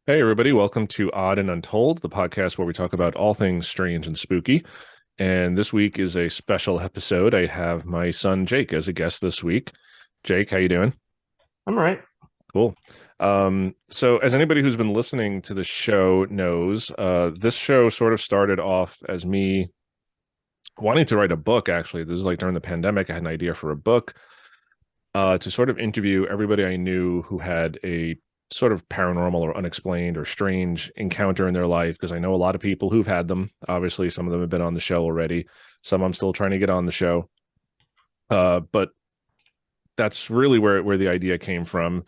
Hey, everybody, welcome to Odd and Untold, the podcast where we talk about all things strange and spooky. And this week is a special episode. I have my son Jake as a guest this week. Jake, how you doing? I'm all right. Cool. So as anybody who's been listening to the show knows, this show sort of started off as me wanting to write a book, actually. This is like during the pandemic. I had an idea for a book to sort of interview everybody I knew who had a sort of paranormal or unexplained or strange encounter in their life, because I know a lot of people who've had them. Obviously, some of them have been on the show already. Some I'm still trying to get on the show. But that's really where the idea came from.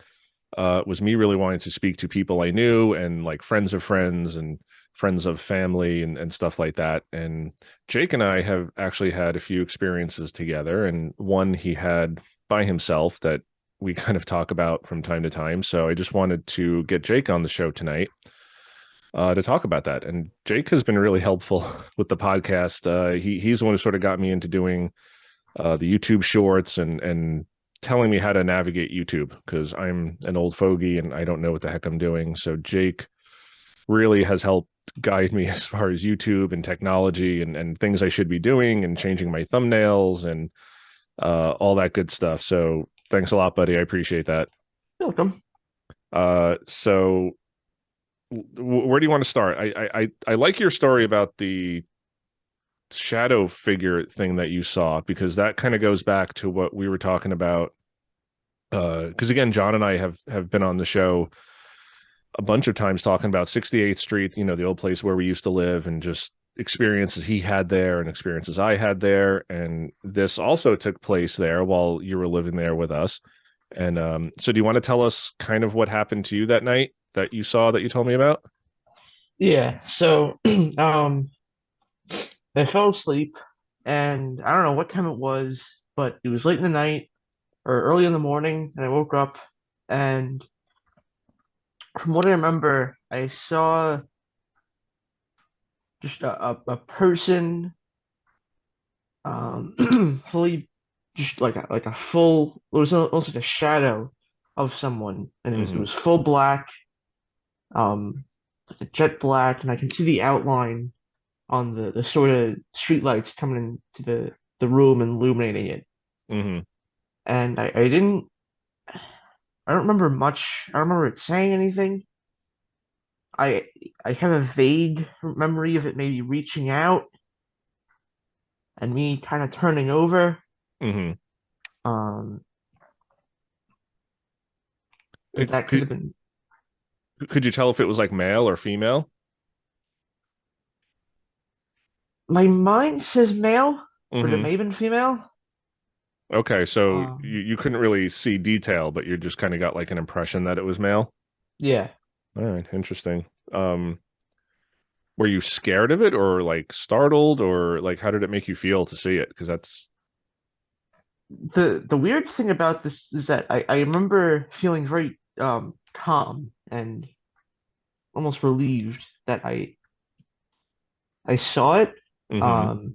Was me really wanting to speak to people I knew and like friends of friends and friends of family and stuff like that. And Jake and I have actually had a few experiences together, and one he had by himself that we kind of talk about from time to time. So I just wanted to get Jake on the show tonight to talk about that. And Jake has been really helpful with the podcast. He's the one who sort of got me into doing the YouTube shorts and telling me how to navigate YouTube, because I'm an old fogey and I don't know what the heck I'm doing. So Jake really has helped guide me as far as YouTube and technology and things I should be doing and changing my thumbnails and all that good stuff. So thanks a lot, buddy. I appreciate that. You're welcome. So where do you want to start? I like your story about the shadow figure thing that you saw, because that kind of goes back to what we were talking about. Because again, John and I have been on the show a bunch of times talking about 68th Street, the old place where we used to live, and just experiences he had there and experiences I had there. And this also took place there while you were living there with us. And so do you want to tell us kind of what happened to you that night that you saw that you told me about? Yeah. So, I fell asleep, and I don't know what time it was, but it was late in the night or early in the morning, and I woke up, and from what I remember, I saw just a person, fully, just like a full. It was almost like a shadow of someone, and it Mm-hmm. was full black, like a jet black, and I can see the outline on the sort of street lights coming into the room and illuminating it. Mm-hmm. And I don't remember much. I don't remember it saying anything. I I have a vague memory of it maybe reaching out and me kind of turning over. Mm-hmm. Um, but It, that could have been. could you tell if it was like male or female? My mind says male, but it Mm-hmm. may have been female. Okay, so Um, you couldn't really see detail, but you just kind of got like an impression that it was male. yeah. All right, interesting. Um, were you scared of it or like startled, or like how did it make you feel to see it? Because that's The weird thing about this is that I remember feeling very calm and almost relieved that I saw it. mm-hmm. Um,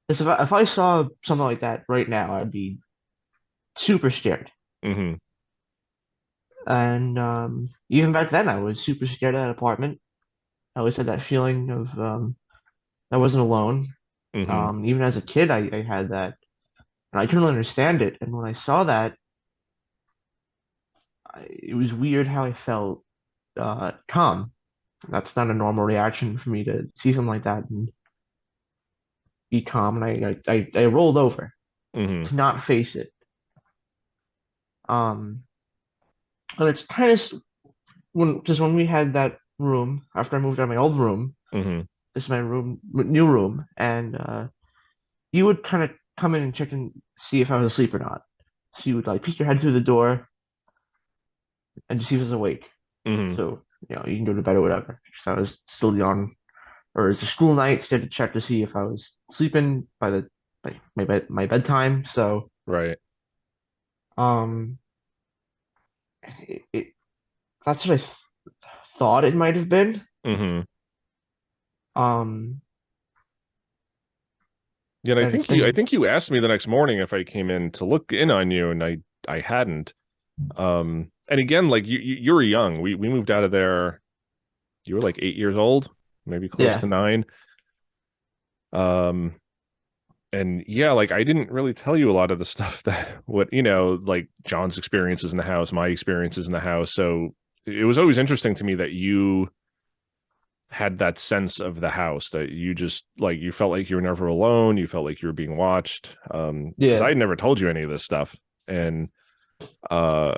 Because if I saw something like that right now, I'd be super scared. Mm-hmm. And even back then, I was super scared of that apartment. I always had that feeling of I wasn't alone. Mm-hmm. Even as a kid, I had that, and I couldn't really understand it. And when I saw that, it was weird how I felt calm. That's not a normal reaction for me to see something like that and be calm. And I rolled over Mm-hmm. to not face it. Um, and it's kind of when just when we had that room after I moved out of my old room, Mm-hmm. this is my room, new room, and you would kind of come in and check and see if I was asleep or not. So you would like peek your head through the door and just see if I was awake. Mm-hmm. So you can go to bed or whatever. Because I was still young, or it's a school night, so you had to check to see if I was sleeping by my bedtime. So Right. um, it that's what I thought it might have been. Mm-hmm. Um, Yeah, and and it's I been think you asked me the next morning if I came in to look in on you, and I hadn't. And again, like you were young. We moved out of there. You were like 8 years old, maybe close to Yeah, 9. Um, and yeah, like I didn't really tell you a lot of the stuff that what like John's experiences in the house, my experiences in the house. So it was always interesting to me that you had that sense of the house, that you just like you felt like you were never alone, you felt like you were being watched. Because I yeah. had never told you any of this stuff. And uh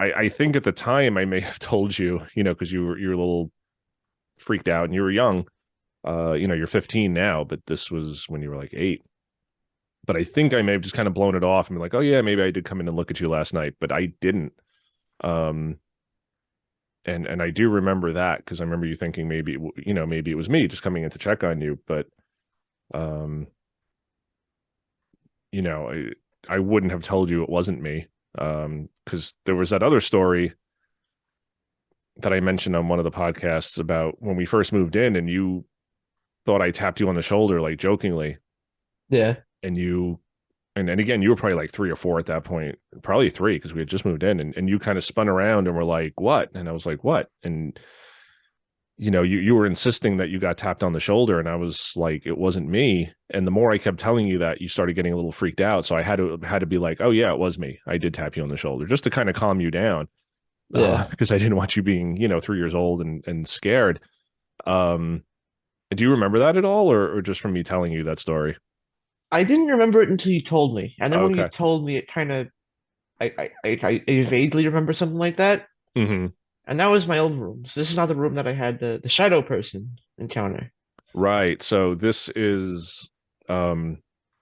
I think at the time I may have told you, because you were a little freaked out and you were young. You're 15 now, but this was when you were like 8. But I think I may have just kind of blown it off and be like, oh yeah, maybe I did come in and look at you last night, but I didn't. Um, and I do remember that because I remember you thinking maybe maybe it was me just coming in to check on you, but um, you know, I wouldn't have told you it wasn't me. Because there was that other story that I mentioned on one of the podcasts about when we first moved in, and you thought I tapped you on the shoulder like jokingly, Yeah. and you and again you were probably like 3 or 4 at that point, probably 3 because we had just moved in, and you kind of spun around and were like, what? And I was like, what? And you were insisting that you got tapped on the shoulder, and I was like, it wasn't me. And the more I kept telling you that, you started getting a little freaked out, so I had to be like, oh yeah, it was me, I did tap you on the shoulder, just to kind of calm you down, Yeah. because I didn't want you being 3 years old and scared. um do you remember that at all, or just from me telling you that story? I didn't remember it until you told me, and then when you Okay. told me, it kind of I vaguely remember something like that, Hmm. and that was my old room. So this is not the room that I had the shadow person encounter. Right. So this is, um,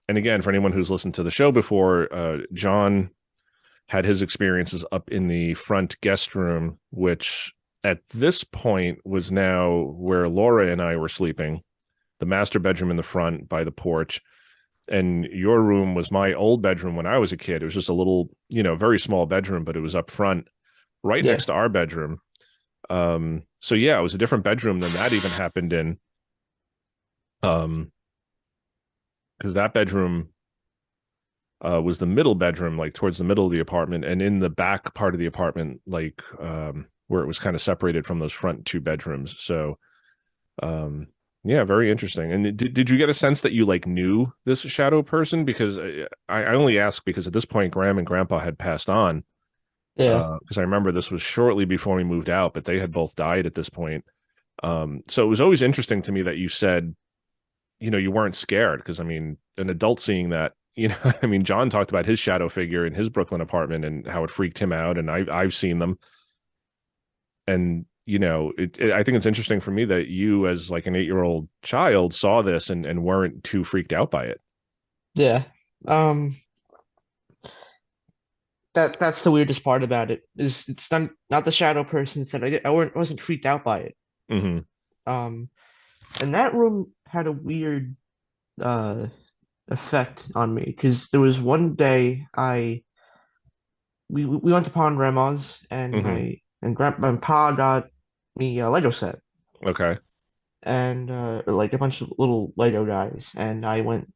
and again, for anyone who's listened to the show before, John had his experiences up in the front guest room, which at this point was now where Laura and I were sleeping, the master bedroom in the front by the porch. And your room was my old bedroom when I was a kid. It was just a little, very small bedroom, but it was up front, right Yeah, next to our bedroom. So yeah, it was a different bedroom than that even happened in. Um, because that bedroom was the middle bedroom, like towards the middle of the apartment, and in the back part of the apartment, like where it was kind of separated from those front 2 bedrooms. So, um, yeah, very interesting. And did you get a sense that you like knew this shadow person? Because I only ask because at this point, Graham and Grandpa had passed on. yeah, Because I remember this was shortly before we moved out, but they had both died at this point. So it was always interesting to me that you said you weren't scared, because I mean, an adult seeing that, I mean, John talked about his shadow figure in his Brooklyn apartment and how it freaked him out, and I've seen them, and I think it's interesting for me that you, as like an 8-year-old child, saw this and weren't too freaked out by it. yeah. Um, that's the weirdest part about it is it's not the shadow person said I wasn't freaked out by it. Hmm. Um, and that room had a weird uh effect on me because there was one day I we went to Pawn Grandma's and Hmm. my pa got me a Lego set Okay. and like a bunch of little Lego guys, and I went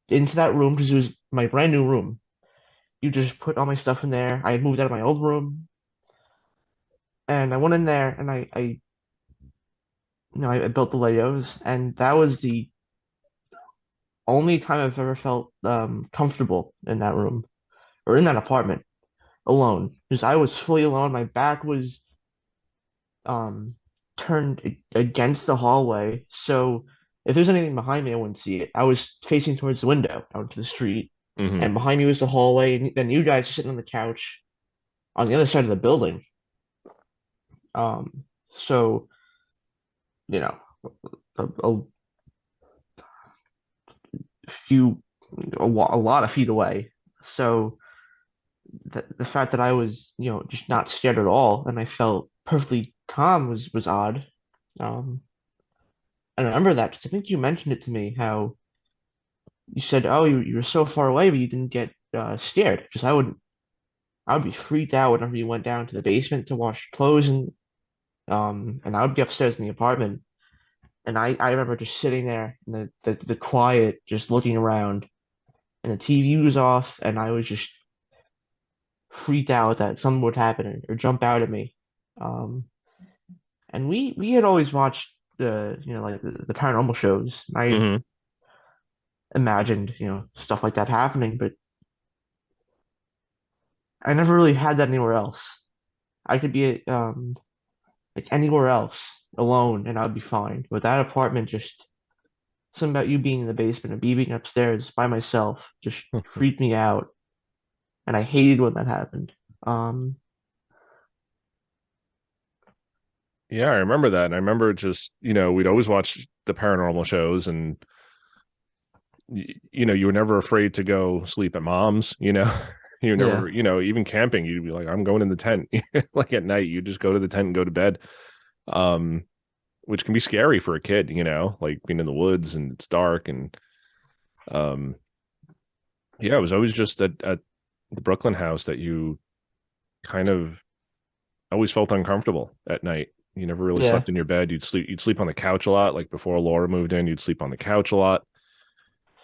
into that room because it was my brand new room. You just put all my stuff in there. I had moved out of my old room, and I went in there and I built the Legos, and that was the only time I've ever felt comfortable in that room or in that apartment alone because I was fully alone. My back was um turned against the hallway, so if there's anything behind me, I wouldn't see it. I was facing towards the window out to the street, Hmm. and behind me was the hallway, and then you guys are sitting on the couch on the other side of the building. Um, so you know, a few, a lot of feet away. So the fact that I was, just not scared at all, and I felt perfectly calm was odd. Um, I remember that because I think you mentioned it to me how you said, "Oh, you were so far away, but you didn't get scared." Because I would be freaked out whenever you went down to the basement to wash clothes, and I would be upstairs in the apartment, and I remember just sitting there in the quiet, just looking around, and the TV was off, and I was just freaked out that something would happen or jump out at me. Um, and we had always watched like the paranormal shows. And I Hmm. imagined stuff like that happening, but I never really had that anywhere else. I could be like anywhere else alone and I'd be fine. But that apartment, just something about you being in the basement and me being upstairs by myself just freaked me out, and I hated when that happened. Um, Yeah, I remember that. And I remember just, we'd always watch the paranormal shows and you were never afraid to go sleep at mom's, you were yeah. never, even camping, you'd be like, I'm going in the tent. Like at night, you just go to the tent and go to bed. Um, which can be scary for a kid, like being in the woods and it's dark and um yeah, it was always just at the Brooklyn house that you kind of always felt uncomfortable at night. You never really Yeah. slept in your bed. You'd sleep on the couch a lot. Like before Laura moved in, you'd sleep on the couch a lot.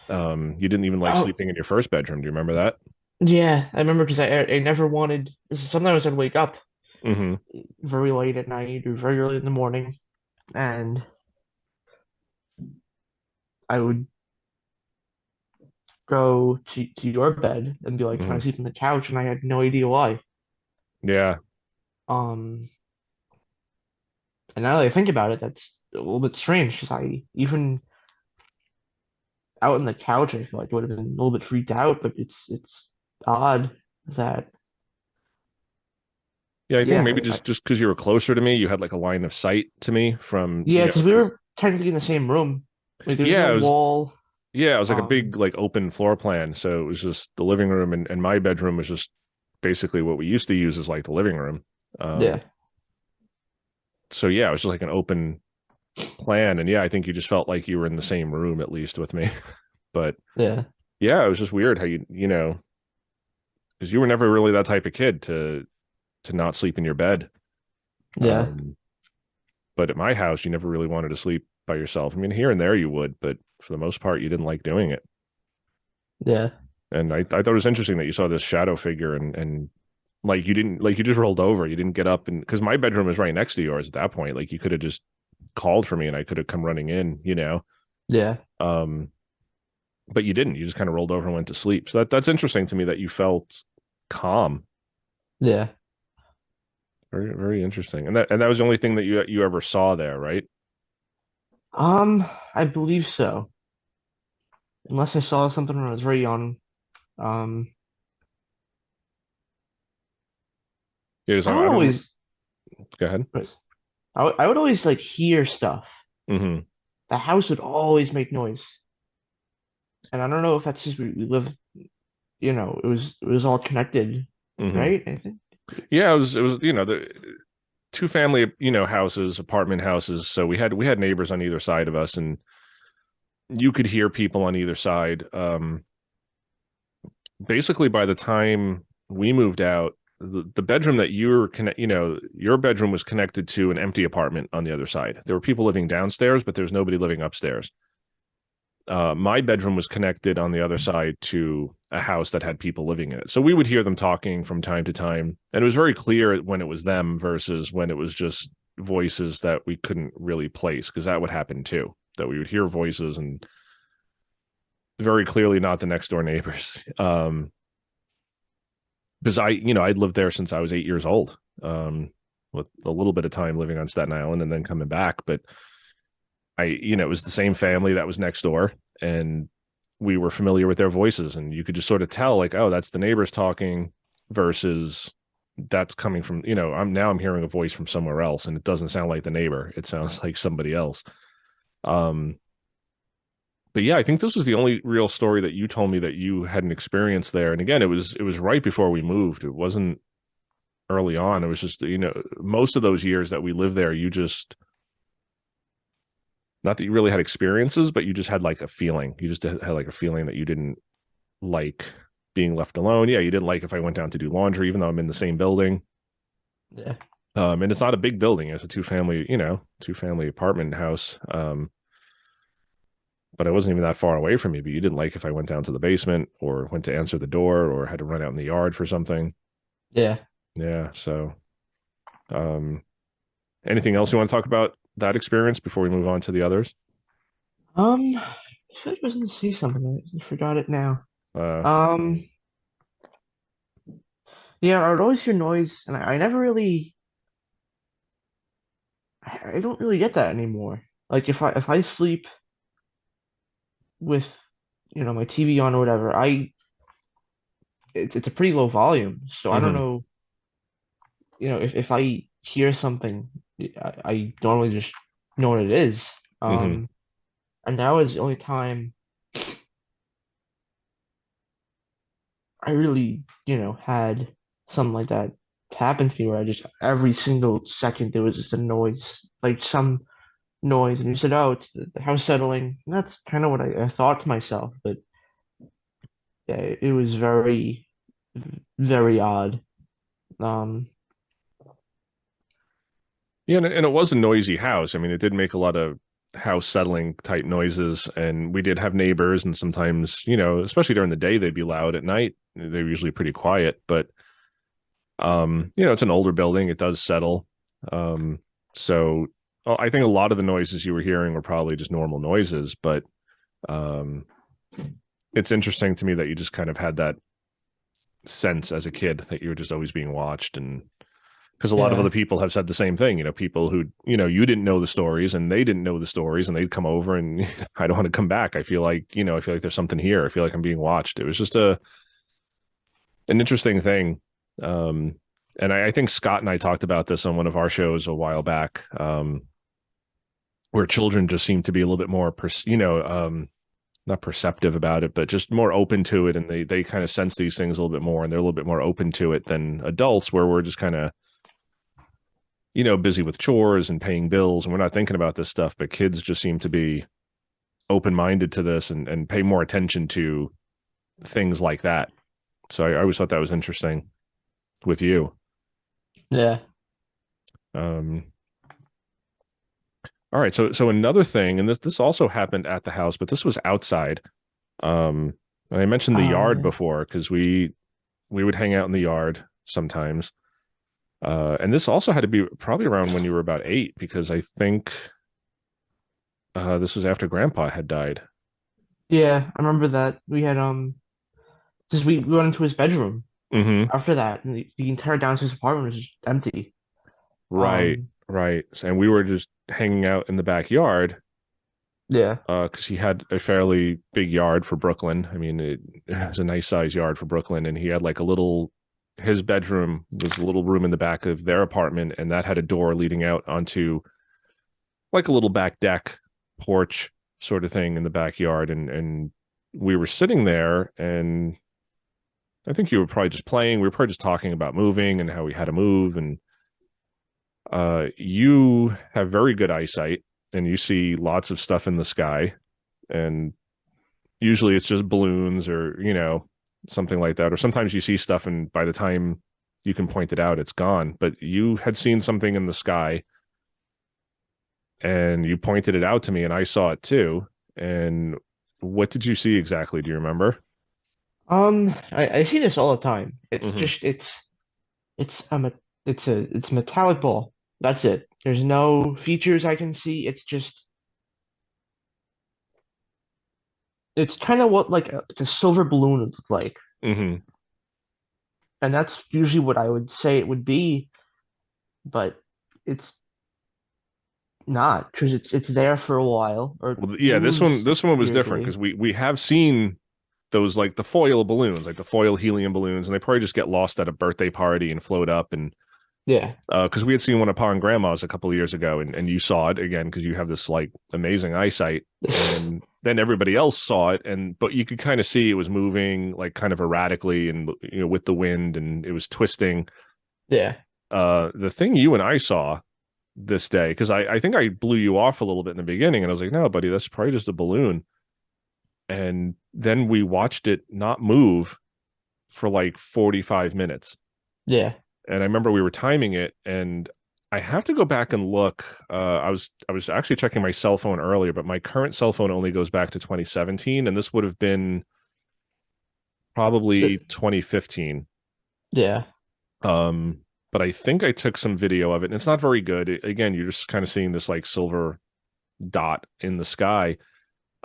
You didn't even like Oh, sleeping in your first bedroom. Do you remember that? yeah. I remember because I never wanted. Sometimes I'd wake up Mm-hmm. very late at night or very early in the morning, and I would go to your bed and be like, "Can I Mm-hmm. sleep on the couch?" And I had no idea why. Yeah. Um, and now that I think about it, that's a little bit strange because I even out on the couch, I feel like I would have been a little bit freaked out, but it's odd that Yeah, I think maybe yeah, just because you were closer to me, you had like a line of sight to me from, yeah, because we because were technically in the same room. Like there was no yeah, wall. it was like a Um, big like open floor plan. So it was just the living room and my bedroom was just basically what we used to use as like the living room. Um, yeah, so yeah, it was just like an open plan. And yeah, I think you just felt like you were in the same room at least with me. But yeah, yeah, it was just weird how because you were never really that type of kid to not sleep in your bed. yeah, Um, but at my house, you never really wanted to sleep by yourself. I mean, here and there you would, but for the most part, you didn't like doing it. yeah, And I thought it was interesting that you saw this shadow figure and like you didn't like you just rolled over. You didn't get up and because my bedroom was right next to yours at that point. Like you could have just called for me and I could have come running in. yeah, Um, but you didn't. You just kind of rolled over and went to sleep. So that's interesting to me that you felt calm. yeah. Very, very interesting. And that was the only thing that you ever saw there, right? I believe so. Unless I saw something when I was very young. Um, Yeah, because I would I don't. always, Go ahead. I would always like hear stuff. Mm-hmm. The house would always make noise, and I don't know if that's just we live. It was all connected, Mm-hmm. right? I think. Yeah, it was the two family houses, apartment houses. So we had neighbors on either side of us, and you could hear people on either side. Basically, by the time we moved out, the bedroom that you were your bedroom was connected to an empty apartment on the other side. There were people living downstairs, but there's nobody living upstairs. My bedroom was connected on the other side to a house that had people living in it. So we would hear them talking from time to time. And it was very clear when it was them versus when it was just voices that we couldn't really place, because that would happen too, that we would hear voices and very clearly not the next door neighbors. Because I'd lived there since I was 8 years old, with a little bit of time living on Staten Island and then coming back. But it was the same family that was next door, and we were familiar with their voices, and you could just sort of tell, like, oh, that's the neighbors talking, versus that's coming from, I'm hearing a voice from somewhere else, and it doesn't sound like the neighbor. It sounds like somebody else. Um, but yeah, I think this was the only real story that you told me that you had an experience there. And again, it was right before we moved. It wasn't early on. It was just, most of those years that we lived there, you just not that you really had experiences, but you just had like a feeling. You just had like a feeling that you didn't like being left alone. Yeah, you didn't like if I went down to do laundry, even though I'm in the same building. Yeah, And it's not a big building. It's a two family apartment house. But I wasn't even that far away from you. But you didn't like if I went down to the basement or went to answer the door or had to run out in the yard for something. Yeah. Yeah. So, um, anything else you want to talk about that experience before we move on to the others? I feel like I was gonna say something. I forgot it now. Uh, Um, yeah, I would always hear noise, and I never really, I don't really get that anymore. Like if I sleep with, my TV on or whatever, it's a pretty low volume, so I don't hmm know, if I hear something, I normally just know what it is. hmm Um, and that was the only time I really, had something like that happen to me where I just every single second there was just a noise, like some noise, and you said, "Oh, it's the house settling." And that's kind of what I thought to myself, but yeah, it was very, very odd. Um, Yeah, and it was a noisy house. I mean, it did make a lot of house settling type noises, and we did have neighbors, and sometimes, especially during the day, they'd be loud. At night, they were usually pretty quiet. But it's an older building; it does settle. Um, so I think a lot of the noises you were hearing were probably just normal noises. But um, it's interesting to me that you just kind of had that sense as a kid that you were just always being watched, and because a lot of other yeah, people have said the same thing. People who you didn't know the stories and they didn't know the stories, and they'd come over and I don't want to come back. I feel like there's something here. I feel like I'm being watched. It was just a an interesting thing. Um, and I think Scott and I talked about this on one of our shows a while back, where children just seem to be a little bit more, not perceptive about it, but just more open to it, and they kind of sense these things a little bit more, and they're a little bit more open to it than adults, where we're just kind of busy with chores and paying bills, and we're not thinking about this stuff. But kids just seem to be open minded to this and pay more attention to things like that. So I always thought that was interesting with you. yeah. Um, all right, so another thing, and this also happened at the house, but this was outside. And I mentioned the yard Yeah. before because we would hang out in the yard sometimes. And this also had to be probably around when you were about 8, because I think this was after Grandpa had died. Yeah, I remember that we had just we went into his bedroom Mm-hmm. after that, and the entire downstairs apartment was just empty. Right, Um, right. And we were just hanging out in the backyard yeah, because he had a fairly big yard for Brooklyn. I mean, it was a nice size yard for Brooklyn, and he had like a little. His bedroom was a little room in the back of their apartment, and that had a door leading out onto like a little back deck porch sort of thing in the backyard. And we were sitting there, and I think you were probably just playing. We were probably just talking about moving and how we had to move, and you have very good eyesight and you see lots of stuff in the sky. And usually it's just balloons or, something like that. Or sometimes you see stuff and by the time you can point it out, it's gone. But you had seen something in the sky and you pointed it out to me and I saw it too. And what did you see exactly? Do you remember? I see this all the time. It's Mm-hmm. just it's a it's a metallic ball. That's it. There's no features I can see. It's kind of what like a silver balloon would look like, Mm-hmm. and that's usually what I would say it would be, but it's not because it's there for a while or Well, yeah, this one moves this one was different usually. because we have seen those like the foil balloons, like the foil helium balloons, and they probably just get lost at a birthday party and float up. And Yeah. because we had seen one upon Grandma's a couple of years ago, and you saw it again because you have this like amazing eyesight, and then everybody else saw it, and but you could kind of see it was moving like kind of erratically and with the wind, and it was twisting. Yeah. The thing you and I saw this day, because I think I blew you off a little bit in the beginning, and I was like, no, buddy, that's probably just a balloon. And then we watched it not move for like 45 minutes. Yeah. And I remember we were timing it, and I have to go back and look. I was actually checking my cell phone earlier, but my current cell phone only goes back to 2017, and this would have been So, probably 2015. yeah. Um, but I think I took some video of it, and it's not very good. Again, you're just kind of seeing this like silver dot in the sky.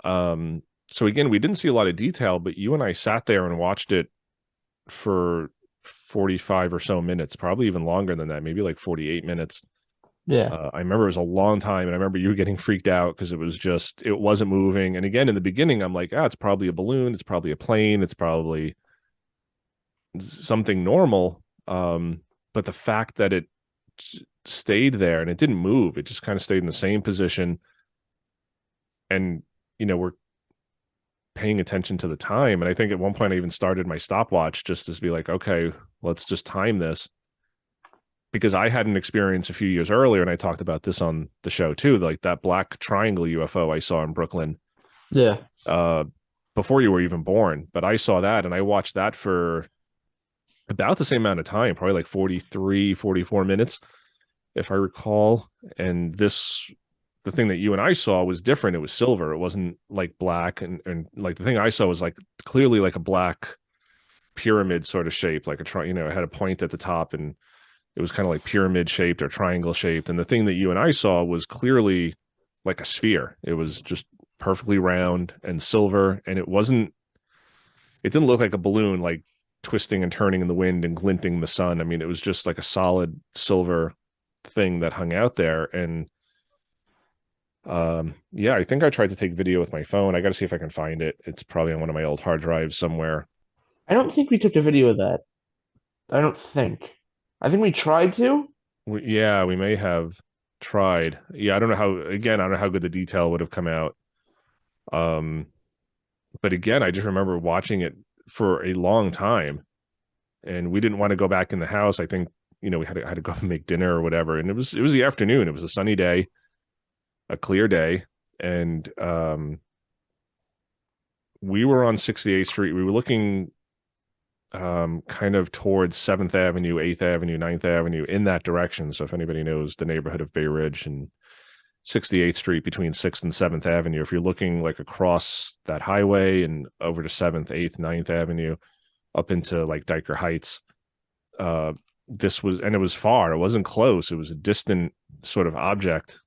So again, we didn't see a lot of detail, but you and I sat there and watched it for 45 or so minutes, probably even longer than that, maybe like 48 minutes. Yeah. I remember it was a long time, and I remember you getting freaked out because it wasn't moving. And again, in the beginning, I'm like, it's probably a balloon, it's probably a plane, it's probably something normal. But the fact that it stayed there and it didn't move, it just kind of stayed in the same position. And, we're paying attention to the time. And I think at one point I even started my stopwatch just to be like, okay, let's just time this. Because I had an experience a few years earlier, and I talked about this on the show too, like that black triangle UFO I saw in Brooklyn Yeah. uh, before you were even born. But I saw that, and I watched that for about the same amount of time, probably like 43, 44 minutes, if I recall. And the thing that you and I saw was different. It was silver. It wasn't like black. And like the thing I saw was like clearly like a black pyramid sort of shape, like it had a point at the top, and it was kind of like pyramid shaped or triangle shaped. And the thing that you and I saw was clearly like a sphere. It was just perfectly round and silver. And it didn't look like a balloon, like twisting and turning in the wind and glinting in the sun. I mean, it was just like a solid silver thing that hung out there. And yeah, I think I tried to take video with my phone. I got to see if I can find it. It's probably on one of my old hard drives somewhere. I don't think we took a video of that. I don't think. I think we tried to. Yeah, we may have tried. Yeah, I don't know how. Again, I don't know how good the detail would have come out. Um, but again, I just remember watching it for a long time, and we didn't want to go back in the house. I think we had to go make dinner or whatever, and it was the afternoon. It was a sunny day, a clear day, and we were on 68th Street. We were looking kind of towards 7th Avenue, 8th Avenue, 9th Avenue in that direction. So if anybody knows the neighborhood of Bay Ridge and 68th Street between 6th and 7th Avenue, if you're looking like across that highway and over to 7th, 8th, 9th Avenue up into like Diker Heights, uh, and it was far. It wasn't close. It was a distant sort of object,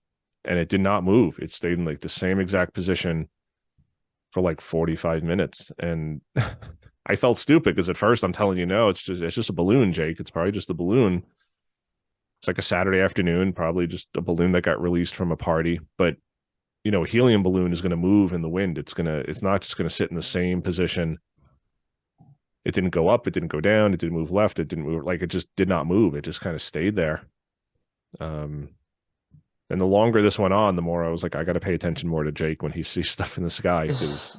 and it did not move. It stayed in like the same exact position for like 45 minutes. And I felt stupid because at first I'm telling you, no, it's just a balloon, Jake. It's probably just a balloon. It's like a Saturday afternoon, probably just a balloon that got released from a party. But a helium balloon is going to move in the wind. It's not just going to sit in the same position. It didn't go up, it didn't go down, it didn't move left, it didn't move, like it just did not move. It just kind of stayed there. Um, and the longer this went on, the more I was like, I got to pay attention more to Jake when he sees stuff in the sky because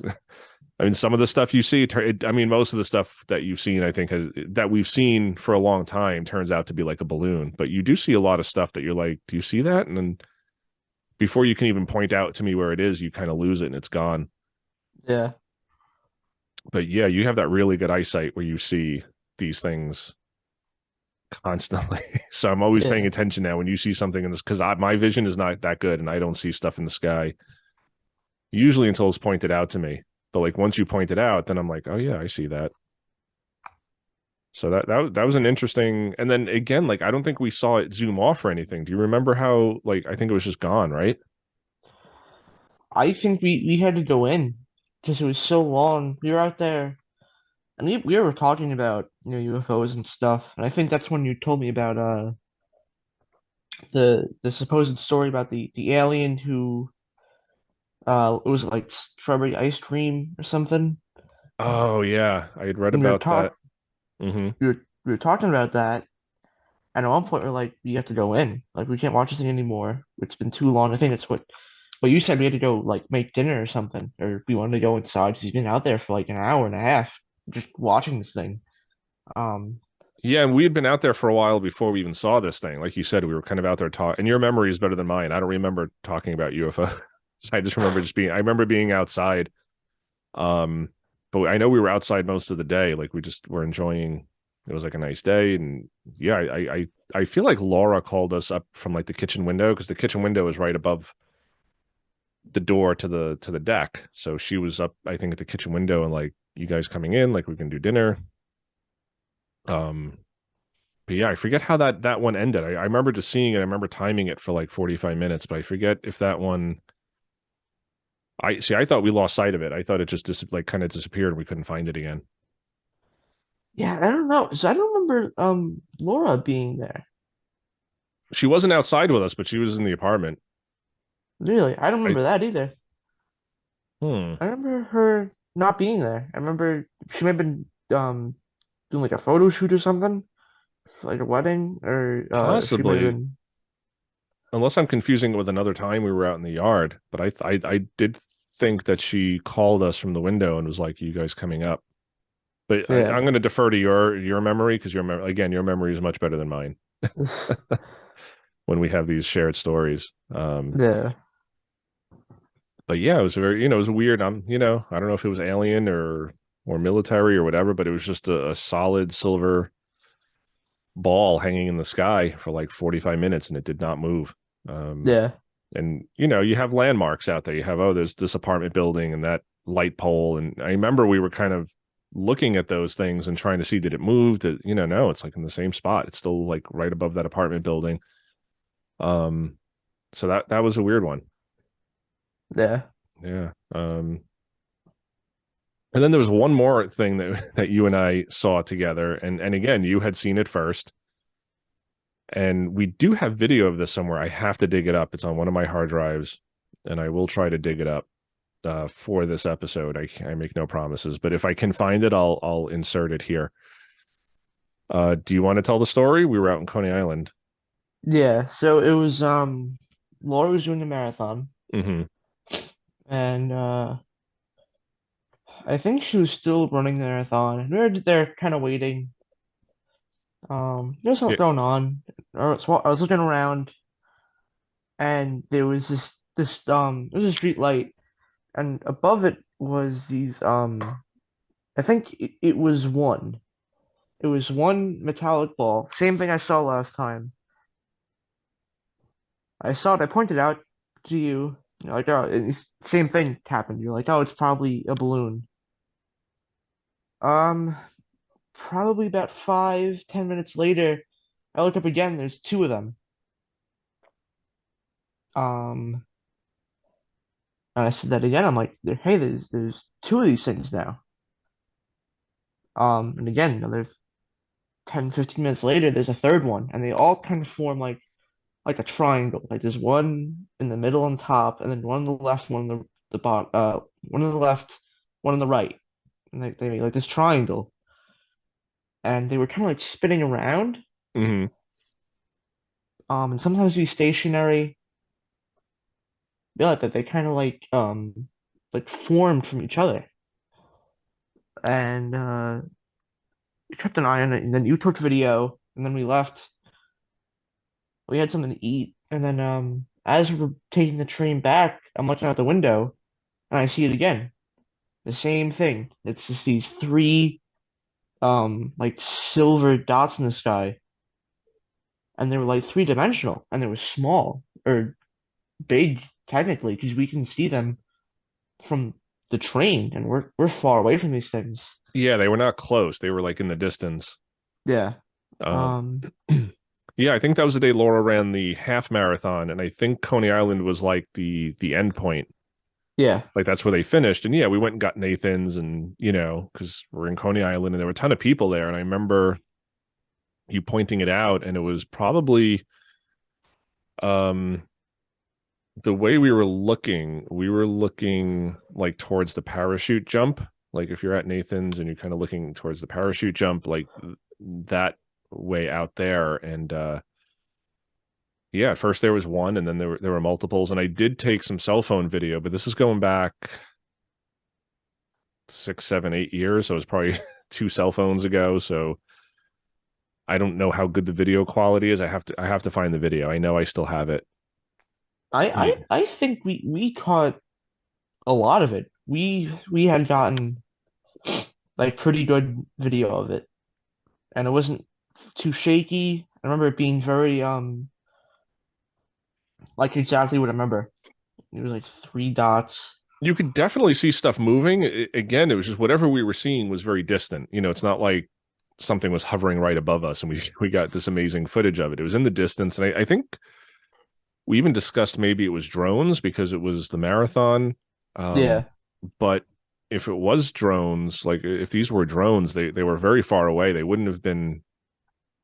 I mean, some of the stuff you see, I mean, most of the stuff that you've seen, I think, that we've seen for a long time turns out to be like a balloon. But you do see a lot of stuff that you're like, do you see that? And then before you can even point out to me where it is, you kind of lose it and it's gone. Yeah. But yeah, you have that really good eyesight where you see these things constantly. So I'm always paying Yeah. attention now when you see something in this because my vision is not that good and I don't see stuff in the sky usually until it's pointed out to me. But like once you point it out, then I'm like, oh yeah, I see that. So that was an interesting. And then again, like I don't think we saw it zoom off or anything. Do you remember how like I think it was just gone, right? I think we had to go in because it was so long. We were out there and we were talking about, UFOs and stuff. And I think that's when you told me about the supposed story about the alien who it was like strawberry ice cream or something. Oh yeah, I had read And about that. Hmm. we were talking about that. And at one point, we're like, we have to go in. Like, we can't watch this thing anymore. It's been too long. I think it's what you said. We had to go like make dinner or something, or we wanted to go inside because he's been out there for like an hour and a half just watching this thing. Um, Yeah, and we had been out there for a while before we even saw this thing. Like you said, we were kind of out there talking. And your memory is better than mine. I don't remember talking about UFO. I just remember I remember being outside. Um, but I know we were outside most of the day. Like we just were enjoying. It was like a nice day, and yeah, I feel like Laura called us up from like the kitchen window because the kitchen window is right above the door to the deck. So she was up, I think, at the kitchen window and like, you guys coming in? Like we can do dinner. Um, But yeah, I forget how that one ended. I remember just seeing it. I remember timing it for like 45 minutes, but I forget if that one. I see. I thought we lost sight of it. I thought it just like kind of disappeared and we couldn't find it again. Yeah, I don't know. So I don't remember Laura being there. She wasn't outside with us, but she was in the apartment. Really, I don't I remember that either. hmm. I remember her not being there. I remember she may have been doing like a photo shoot or something, for like a wedding, or she might have Possibly, been. unless I'm confusing it with another time we were out in the yard. But I did think that she called us from the window and was like, "You guys coming up?" But Yeah. I'm going to defer to your memory because again your memory is much better than mine when we have these shared stories. Yeah. But yeah, it was very it was weird. I don't know if it was alien or military or whatever, but it was just a solid silver ball hanging in the sky for like 45 minutes and it did not move. Um, Yeah. and you have landmarks out there. You have, oh, there's this apartment building and that light pole. And I remember we were kind of looking at those things and trying to see did it move? No, it's like in the same spot. It's still like right above that apartment building. Um, so that was a weird one. Yeah. Yeah. And then there was one more thing that you and I saw together, and again, you had seen it first. And we do have video of this somewhere. I have to dig it up. It's on one of my hard drives, and I will try to dig it up for this episode. I make no promises, but if I can find it, I'll insert it here. Do you want to tell the story? We were out in Coney Island. Yeah. So it was Laura was doing the marathon, Hmm. and I think she was still running the marathon. And we were there kind of waiting. There's Yeah. something going on. So I was looking around, and there was there was a street light, and above it was these I think it was one. It was one metallic ball. Same thing I saw last time. I saw it. I pointed out to you. You're like, oh, and same thing happened. You're like, oh, it's probably a balloon. Um, Probably about 5, 10 minutes later, I look up again. There's two of them. Um, and I said that again. I'm like, hey, there's two of these things now. And again, another 10, 15 minutes later, there's a third one, and they all kind of form like a triangle. Like there's one in the middle on top, and then one on the left, one on the bottom, one on the left, one on the right, and they make like this triangle. And they were kind of like spinning around. Hmm. And sometimes be stationary. Yeah, that they kind of like formed from each other. And we kept an eye on it, and then you took video, and then we left. We had something to eat, and then as we were taking the train back, I'm looking out the window, and I see it again. The same thing. It's just these three like silver dots in the sky, and they were like three-dimensional, and they were small or big technically because we can see them from the train, and we're far away from these things. Yeah, they were not close. They were like in the distance. Yeah. Um, Um. yeah, I think that was the day Laura ran the half marathon, and I think Coney Island was like the end point. Yeah. Like that's where they finished. And yeah, we went and got Nathan's, and because we're in Coney Island, and there were a ton of people there. And I remember you pointing it out, and it was probably um the way we were looking like towards the parachute jump. Like if you're at Nathan's and you're kind of looking towards the parachute jump, like that way out there. And yeah, at first there was one, and then there were multiples. And I did take some cell phone video, but this is going back 6, 7, 8 years. So it was probably two cell phones ago. So I don't know how good the video quality is. I have to find the video. I know I still have it. I think we caught a lot of it. We had gotten like pretty good video of it, and it wasn't too shaky. I remember it being very like exactly what I remember. It was like three dots. You could definitely see stuff moving. Again, it was just whatever we were seeing was very distant. It's not like something was hovering right above us, and we got this amazing footage of it. It was in the distance, and I think we even discussed maybe it was drones because it was the marathon. Um, Yeah. but if it was drones, like if these were drones, they were very far away. They wouldn't have been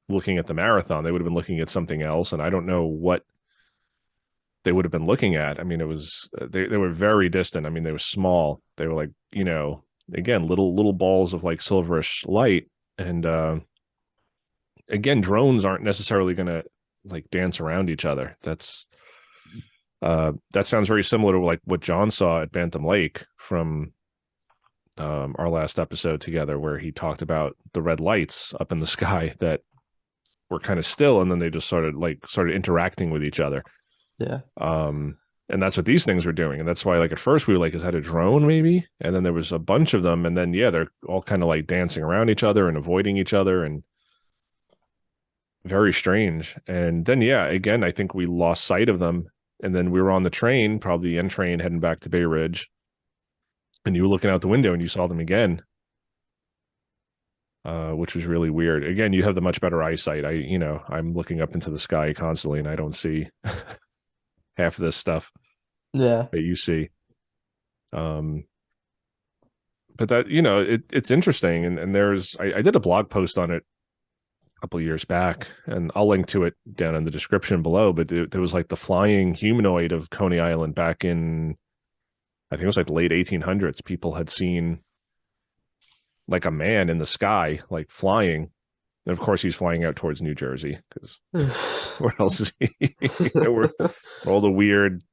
looking at the marathon. They would have been looking at something else, and I don't know what they would have been looking at. I mean, it was they were very distant. I mean, they were small. They were like, again, little balls of like silverish light, and again, drones aren't necessarily going to like dance around each other. That sounds very similar to like what John saw at Bantam Lake from our last episode together, where he talked about the red lights up in the sky that were kind of still, and then they just started interacting with each other. Yeah. And that's what these things were doing, and that's why like at first we were like, is that a drone maybe? And then there was a bunch of them, and then yeah, they're all kind of like dancing around each other and avoiding each other, and very strange. And then yeah, again, I think we lost sight of them, and then we were on the train, probably the N train heading back to Bay Ridge, and you were looking out the window and you saw them again, which was really weird. Again, you have the much better eyesight. I'm looking up into the sky constantly, and I don't see half of this stuff Yeah. that you see. Um, but that it's interesting, and I did a blog post on it a couple of years back, and I'll link to it down in the description below. But there was like the flying humanoid of Coney Island back in, I think it was like the late 1800s. People had seen like a man in the sky, like flying. And of course, he's flying out towards New Jersey because where else is he? Where all the weird,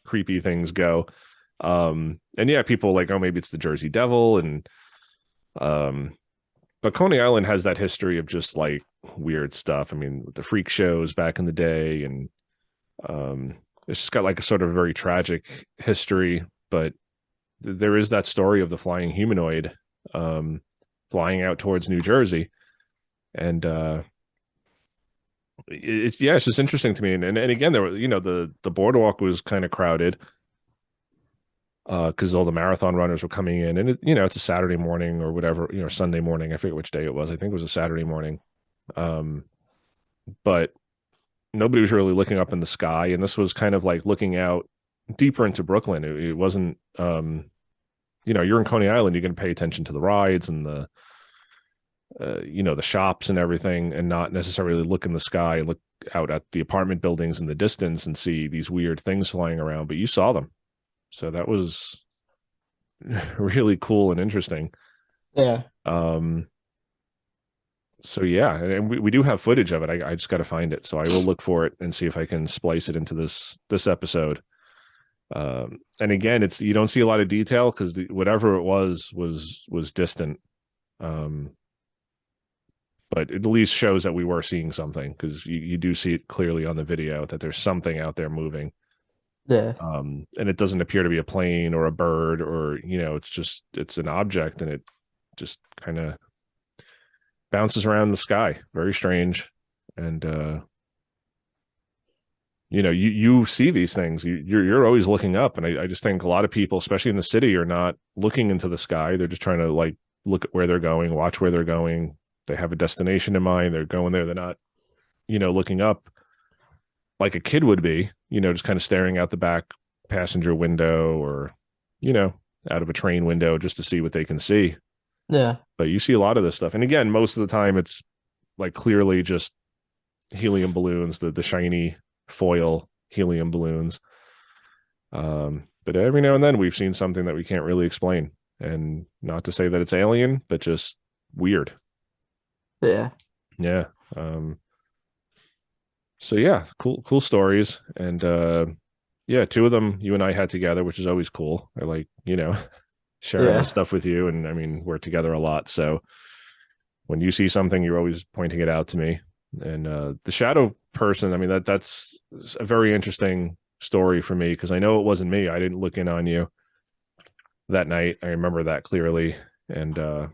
creepy things go. And yeah, people like, oh, maybe it's the Jersey Devil, and um, but Coney Island has that history of just like weird stuff. I mean, the freak shows back in the day, and um, it's just got like a sort of very tragic history. But there is that story of the flying humanoid um, flying out towards New Jersey, and it's just interesting to me. And again, there were the boardwalk was kind of crowded because all the marathon runners were coming in, and it's a Saturday morning or whatever, Sunday morning. I forget which day it was. I think it was a Saturday morning. Um, but nobody was really looking up in the sky, and this was kind of like looking out deeper into Brooklyn. It wasn't, you're in Coney Island, you're going to pay attention to the rides and the shops and everything, and not necessarily look in the sky, look out at the apartment buildings in the distance and see these weird things flying around. But you saw them. So that was really cool and interesting. Yeah. So yeah, and we do have footage of it. I just got to find it. So I will look for it and see if I can splice it into this episode. And again, you don't see a lot of detail because whatever it was distant. But it at least shows that we were seeing something, because you do see it clearly on the video that there's something out there moving. Yeah. And it doesn't appear to be a plane or a bird, or it's an object, and it just kind of bounces around the sky. Very strange. And you see these things. You're always looking up, and I just think a lot of people, especially in the city, are not looking into the sky. They're just trying to like look at where they're going, watch where they're going. They have a destination in mind. They're going there. They're not, looking up like a kid would be, just kind of staring out the back passenger window, or, out of a train window just to see what they can see. Yeah. But you see a lot of this stuff. And again, most of the time it's like clearly just helium balloons, the shiny foil helium balloons. But every now and then we've seen something that we can't really explain. And not to say that it's alien, but just weird. Yeah. Yeah. So yeah, cool stories. And yeah, two of them you and I had together, which is always cool. I like, sharing this Yeah. stuff with you. And I mean, we're together a lot. So when you see something, you're always pointing it out to me. And the shadow person, I mean, that's a very interesting story for me, because I know it wasn't me. I didn't look in on you that night. I remember that clearly. And but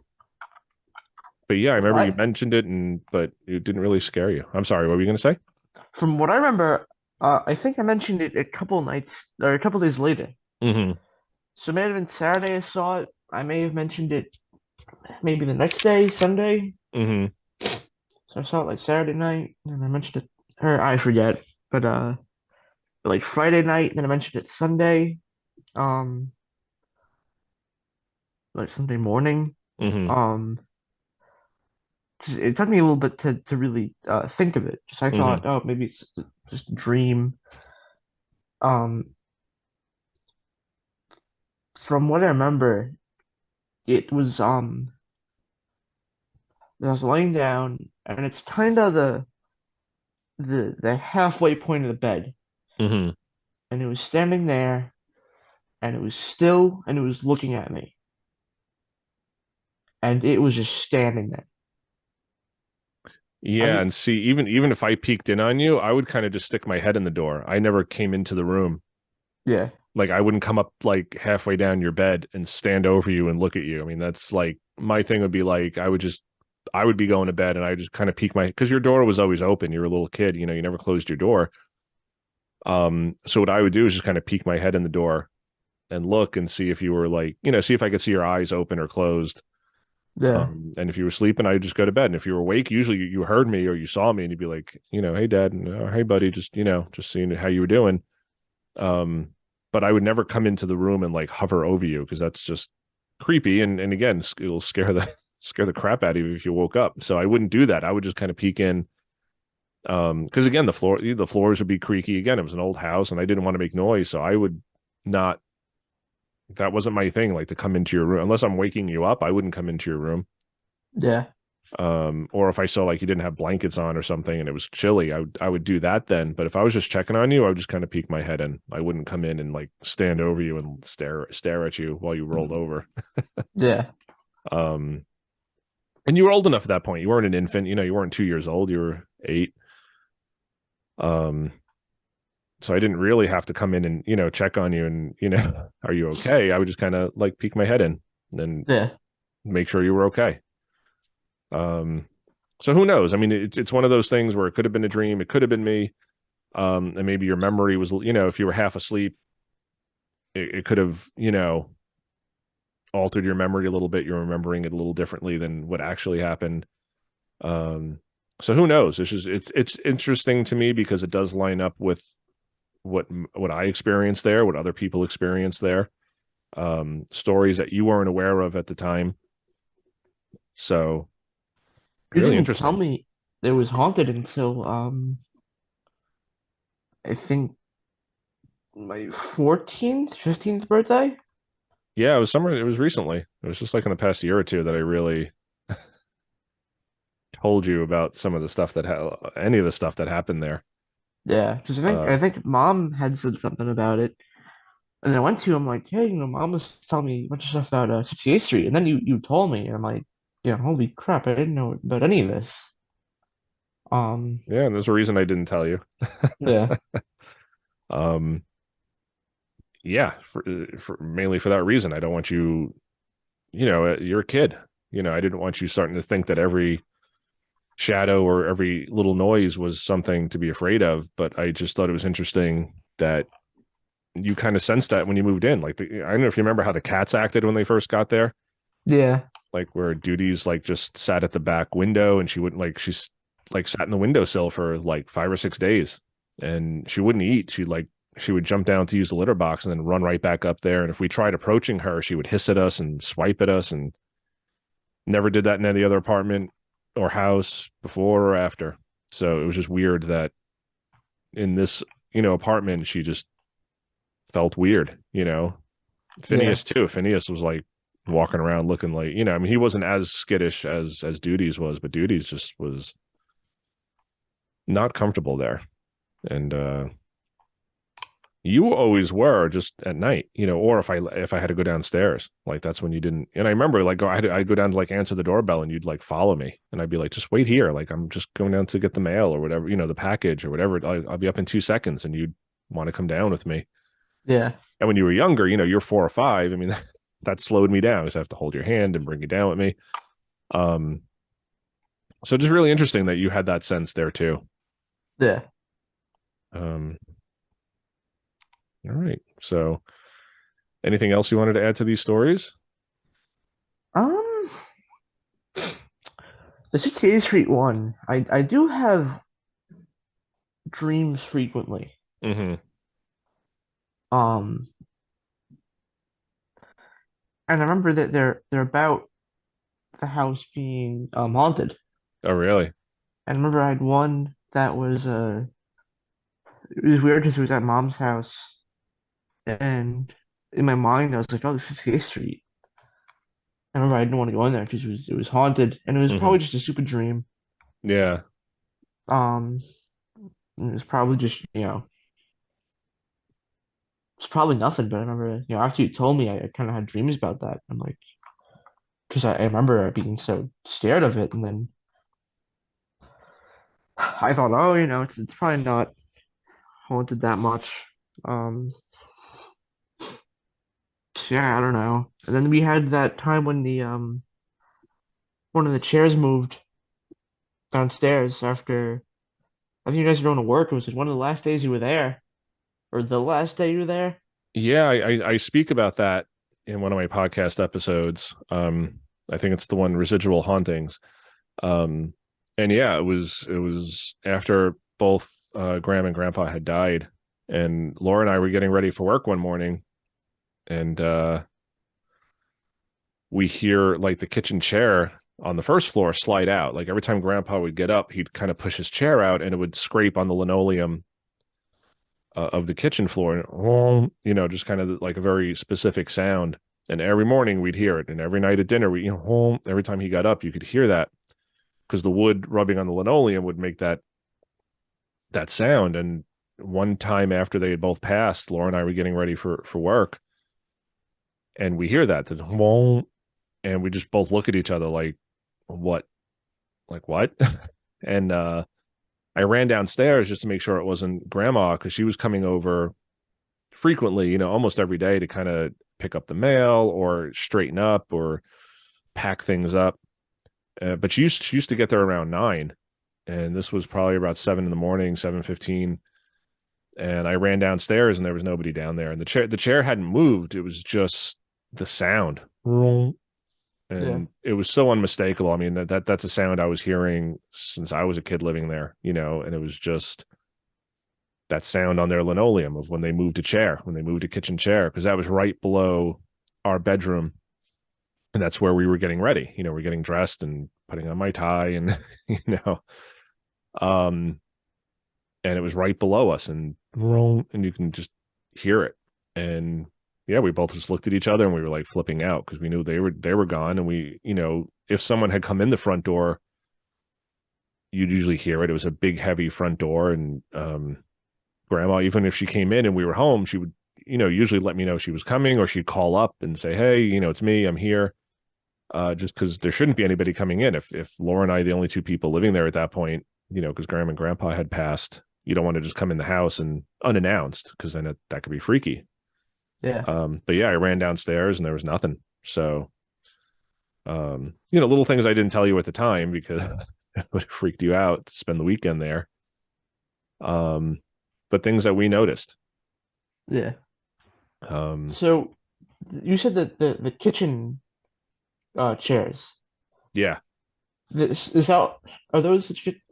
yeah, I Well, remember you mentioned it, but it didn't really scare you. I'm sorry, what were you going to say? from what I remember, I think I mentioned it a couple nights or a couple days later. Mm-hmm. So it may have been Saturday I saw it. I may have mentioned it maybe the next day, Sunday. Mm-hmm. So I saw it like Saturday night, and I mentioned it, or I forget, but like Friday night, and then I mentioned it Sunday, um, like Sunday morning. Hmm. Um, 'Cause it took me a little bit to really think of it. Just I Hmm. thought, oh, maybe it's just a dream. Um, from what I remember, it was I was laying down, and it's kind of the halfway point of the bed, Hmm. and it was standing there, and it was still, and it was looking at me, and it was just standing there. Yeah, I and see, even if I peeked in on you, I would kind of just stick my head in the door. I never came into the room. Yeah, Like I wouldn't come up like halfway down your bed and stand over you and look at you. I mean, that's like my thing would be like I would be going to bed and I just kind of peek my because your door was always open. You were a little kid, you never closed your door. So what I would do is just kind of peek my head in the door and look and see if you were like, see if I could see your eyes open or closed. yeah, And if you were sleeping, I'd just go to bed. And if you were awake, usually you heard me or you saw me and you'd be like, hey dad, and, hey buddy, just seeing how you were doing. Um, but I would never come into the room and like hover over you because that's just creepy. And again, it'll scare the scare the crap out of you if you woke up. So I wouldn't do that. I would just kind of peek in. Because again, the floors would be creaky. Again, it was an old house, and I didn't want to make noise, so I would not. That wasn't my thing. Like to come into your room unless I'm waking you up. I wouldn't come into your room. yeah, Or if I saw like you didn't have blankets on or something and it was chilly, I would do that then. But if I was just checking on you, I would just kind of peek my head in. I wouldn't come in and like stand over you and stare at you while you rolled over. yeah, Um, and you were old enough at that point. You weren't an infant. You weren't 2 years old. You were 8. Um, so I didn't really have to come in and check on you and are you okay? I would just kind of like peek my head in and yeah, make sure you were okay. Um, so who knows? I mean, it's one of those things where it could have been a dream. It could have been me. And maybe your memory was, if you were half asleep, it could have, altered your memory a little bit. You're remembering it a little differently than what actually happened. Um, so who knows? It's interesting to me because it does line up with what what I experienced there, what other people experienced there, stories that you weren't aware of at the time. So you really didn't tell interesting. me it was haunted until I think my 14th, 15th birthday. Yeah, it was summer. It was recently. It was just like in the past year or two that I really told you about some of the stuff any of the stuff that happened there. Yeah, because I think Uh, I think mom had said something about it, and then I went to him like, hey, mom was telling me a bunch of stuff about 68th Street, and then you told me, and I'm like, holy crap, I didn't know about any of this. Um, yeah, and there's a reason I didn't tell you. yeah, Um, yeah, for mainly for that reason. I don't want you, you're a kid. I didn't want you starting to think that every shadow or every little noise was something to be afraid of. But I just thought it was interesting that you kind of sensed that when you moved in. Like, I don't know if you remember how the cats acted when they first got there, yeah, like where Duty's like just sat at the back window and she wouldn't like, she's like sat in the windowsill for like 5 or 6 days and she wouldn't eat. She would jump down to use the litter box and then run right back up there. And if we tried approaching her, she would hiss at us and swipe at us and never did that in any other apartment or house before or after. So it was just weird that in this, apartment, she just felt weird. yeah, Phineas too. Phineas was like walking around looking like, I mean, he wasn't as skittish as Duty's was, but Duty's just was not comfortable there. And you always were just at night, or if I had to go downstairs, like that's when you didn't. And I remember like I'd go down to like answer the doorbell, and you'd like follow me, and I'd be like, just wait here, like I'm just going down to get the mail or whatever, the package or whatever. I'll be up in 2 seconds, and you'd want to come down with me. yeah, And when you were younger, you're 4 or 5. I mean, that slowed me down because I have to hold your hand and bring you down with me. Um, so just really interesting that you had that sense there too. yeah. Um, all right. So anything else you wanted to add to these stories? Um, The 68th Street one, I do have dreams frequently. Hmm. Um, and I remember that they're about the house being haunted. Oh, really? And I remember I had one that was it was weird because it was at mom's house, and in my mind I was like, oh, this is 68th Street. I remember I didn't want to go in there because it was haunted, and it was probably Hmm. just a stupid dream. Yeah. Um, it was probably just it's probably nothing. But I remember after you told me, I kind of had dreams about that. I'm like, because I remember being so scared of it, and then I thought, oh, it's probably not haunted that much. Um, so yeah, I don't know. And then we had that time when the one of the chairs moved downstairs after I think you guys were going to work. Was it one of the last days you were there, or the last day you were there? Yeah, I speak about that in one of my podcast episodes. I think it's the one Residual Hauntings. Um, and yeah, it was after both Graham and Grandpa had died, and Laura and I were getting ready for work one morning, and we hear like the kitchen chair on the first floor slide out. Like every time Grandpa would get up, he'd kind of push his chair out, and it would scrape on the linoleum of the kitchen floor, and just kind of like a very specific sound. And every morning we'd hear it, and every night at dinner, every time he got up, you could hear that because the wood rubbing on the linoleum would make that sound. And one time after they had both passed, Laura and I were getting ready for work, and we hear that and we just both look at each other like, what, like what? And I ran downstairs just to make sure it wasn't Grandma because she was coming over frequently, almost every day to kind of pick up the mail or straighten up or pack things up. But she used to get there around 9, and this was probably about 7 in the morning, 7:15. And I ran downstairs and there was nobody down there, and the chair hadn't moved. It was just the sound, Yeah, and it was so unmistakable. I mean, that's a sound I was hearing since I was a kid living there, and it was just that sound on their linoleum of when they moved a chair, when they moved a kitchen chair, because that was right below our bedroom, and that's where we were getting ready. We're getting dressed and putting on my tie, and you know, um, and it was right below us, and you can just hear it, and yeah, we both just looked at each other and we were like flipping out because we knew they were gone, and if someone had come in the front door, you'd usually hear it. It was a big, heavy front door, and Grandma, even if she came in and we were home, she would, usually let me know she was coming, or she'd call up and say, "Hey, it's me. I'm here." Just because there shouldn't be anybody coming in. If Laura and I are the only two people living there at that point, because Grandma and Grandpa had passed, you don't want to just come in the house and unannounced because then that could be freaky. yeah, But yeah, I ran downstairs and there was nothing. So, little things I didn't tell you at the time because it would have freaked you out to spend the weekend there. Um, but things that we noticed. yeah. Um, So you said that the kitchen chairs. yeah, This is how are those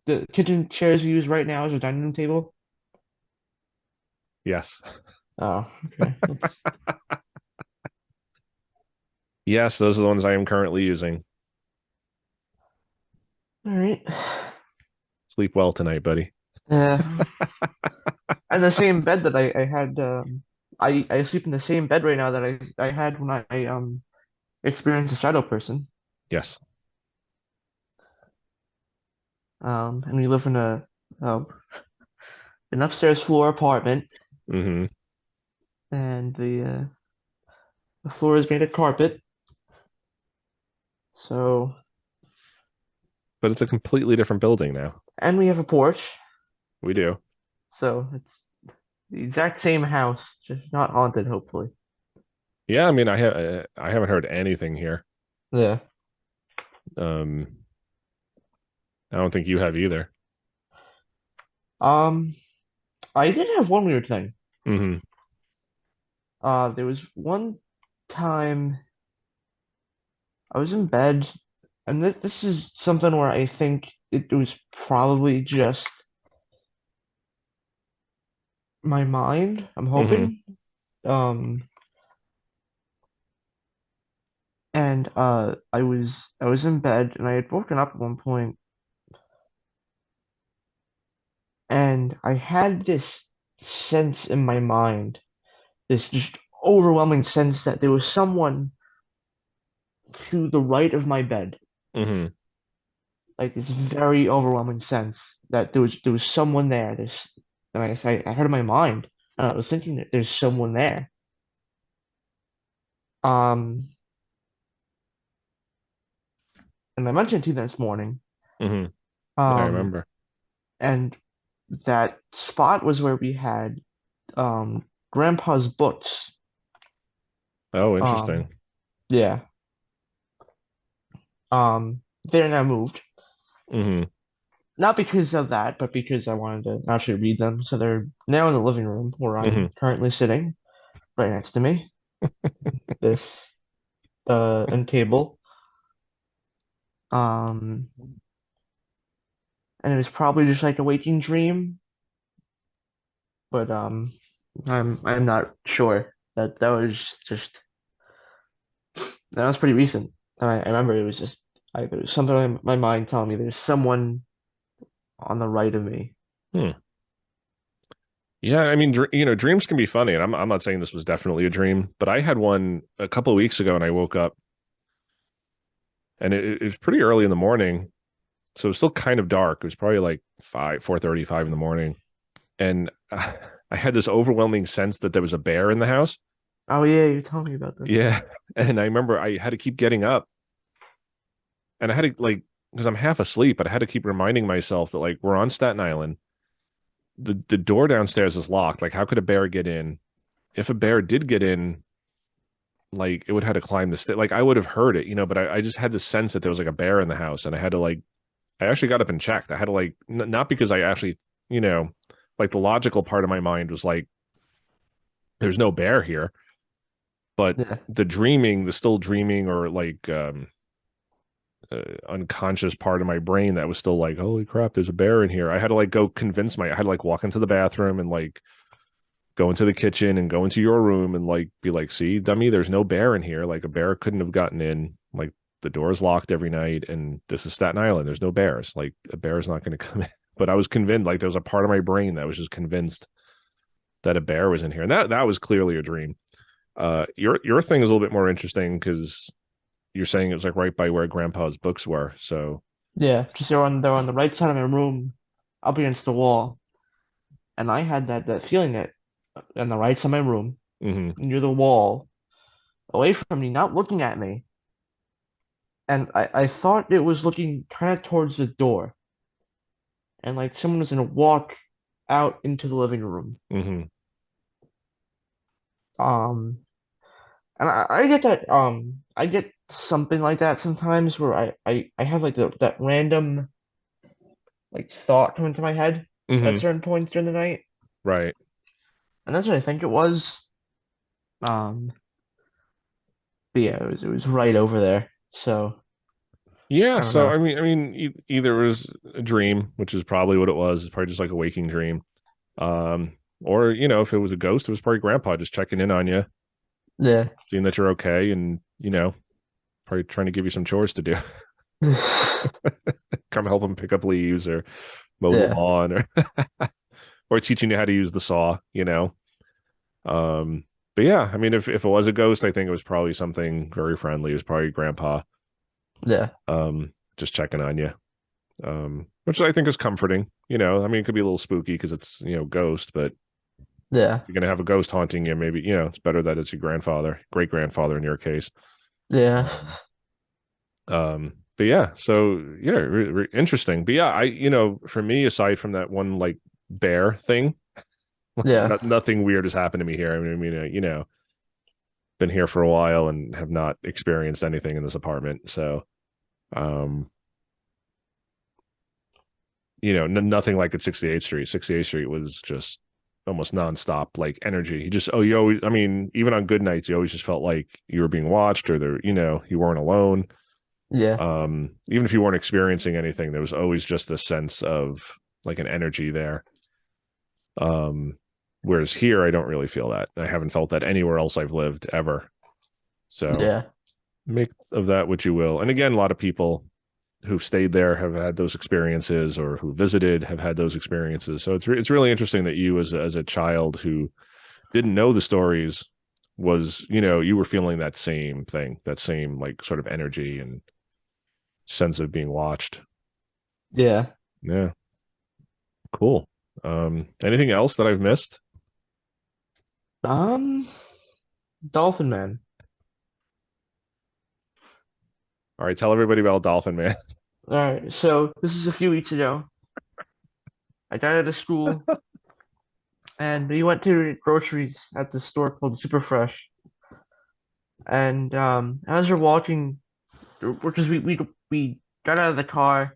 the kitchen chairs you use right now as a dining room table? yes, Oh, okay. That's yes, those are the ones I am currently using. all right. Sleep well tonight, buddy. Yeah. And the same bed that I had I sleep in the same bed right now that I had when I experienced a shadow person. Yes. And we live in uh, an upstairs floor apartment, Hmm. and the floor is made of carpet. So, But it's a completely different building now. and we have a porch. We do. So it's the exact same house, just not haunted, hopefully. Yeah, I mean, I haven't heard anything here. Yeah. Um, I don't think you have either. Um, I did have one weird thing. Hmm. There was one time I was in bed and this is something where I think it was probably just my mind. I'm Hmm. hoping. Um, and I was in bed and I had woken up at one point and I had this sense in my mind, this just overwhelming sense that there was someone to the right of my bed. Hmm. Like this very overwhelming sense that there was someone there. And I heard in my mind, and I was thinking that there's someone there. Um, and I mentioned to you this morning. Hmm. Yeah, I Um, remember. and that spot was where we had Grandpa's books. Oh, Um, interesting. yeah. They're now moved. Hmm. Not because of that, but because I wanted to actually read them. So they're now in the living room where Hmm. I'm currently sitting, right next to me. This end table. Um, and it was probably just like a waking dream, but I'm not sure. That was just that was pretty recent. I remember it was just there was something in my mind telling me there's someone on the right of me. Hmm. Yeah, I mean, dreams can be funny, and I'm not saying this was definitely a dream, but I had one a couple of weeks ago, and I woke up, and it was pretty early in the morning, so it was still kind of dark. It was probably like 4:35 in the morning, and I had this overwhelming sense that there was a bear in the house. Oh yeah, you told me about this. Yeah, and I remember I had to keep getting up, and I had to like because I'm half asleep, but I had to keep reminding myself that like we're on Staten Island. The door downstairs is locked. Like, how could a bear get in? If a bear did get in, like it would have to climb the like I would have heard it, but I just had this sense that there was like a bear in the house, and I had to like I actually got up and checked. I had to like not because I actually, you know, like the logical part of my mind was like there's no bear here, but Yeah, the still dreaming or like unconscious part of my brain that was still like, holy crap, there's a bear in here. I had to like go convince I had to like walk into the bathroom and like go into the kitchen and go into your room and like be like, see, dummy, there's no bear in here. Like a bear couldn't have gotten in. Like the door is locked every night, and this is Staten Island. There's no bears. Like a bear is not going to come in. But I was convinced, like there was a part of my brain that was just convinced that a bear was in here, and that was clearly a dream. Your thing is a little bit more interesting because you're saying it was like right by where Grandpa's books were. So, yeah. Just they're on the right side of my room, up against the wall, and I had that feeling that on the right side of my room, mm-hmm, near the wall, away from me, not looking at me, and I thought it was looking kind of towards the door, and like someone was gonna walk out into the living room. mm-hmm, Um, and I get that I get something like that sometimes where I have like that random like thought come into my head at mm-hmm, certain points during the night, right. and that's what I think it was. Um, but yeah, it was right over there. So Yeah, I don't so know. I mean, either it was a dream, which is probably what it was. It's probably just like a waking dream. Or if it was a ghost, it was probably Grandpa just checking in on you, Yeah. seeing that you're okay, and probably trying to give you some chores to do. Come help him pick up leaves or mow the Yeah. lawn, or teaching you how to use the saw. Um, but yeah, I mean, if it was a ghost, I think it was probably something very friendly. It was probably Grandpa, Yeah. just checking on you. Which I think is comforting. I mean, it could be a little spooky because it's ghost, but Yeah. you're gonna have a ghost haunting you, maybe it's better that it's your grandfather, great grandfather in your case. Yeah. Um, but yeah, so yeah, interesting. But yeah, for me, aside from that one like bear thing, like Yeah. nothing weird has happened to me here. Been here for a while and have not experienced anything in this apartment. So, um, nothing like at 68th Street. 68th Street was just almost nonstop like energy. You always, I mean, even on good nights, you always just felt like you were being watched or you weren't alone. Yeah. Even if you weren't experiencing anything, there was always just a sense of like an energy there. Um, Whereas here, I don't really feel that. I haven't felt that anywhere else I've lived ever. So Yeah. make of that what you will. And again, a lot of people who've stayed there have had those experiences, or who visited have had those experiences. So it's really interesting that you, as a child who didn't know the stories, was, you were feeling that same thing, that same like sort of energy and sense of being watched. Yeah. Yeah, cool. Anything else that I've missed? Um, Dolphin Man. All right, tell everybody about Dolphin Man. All right. So this is a few weeks ago. I got out of school and we went to groceries at the store called Super Fresh. And as we're walking, because we got out of the car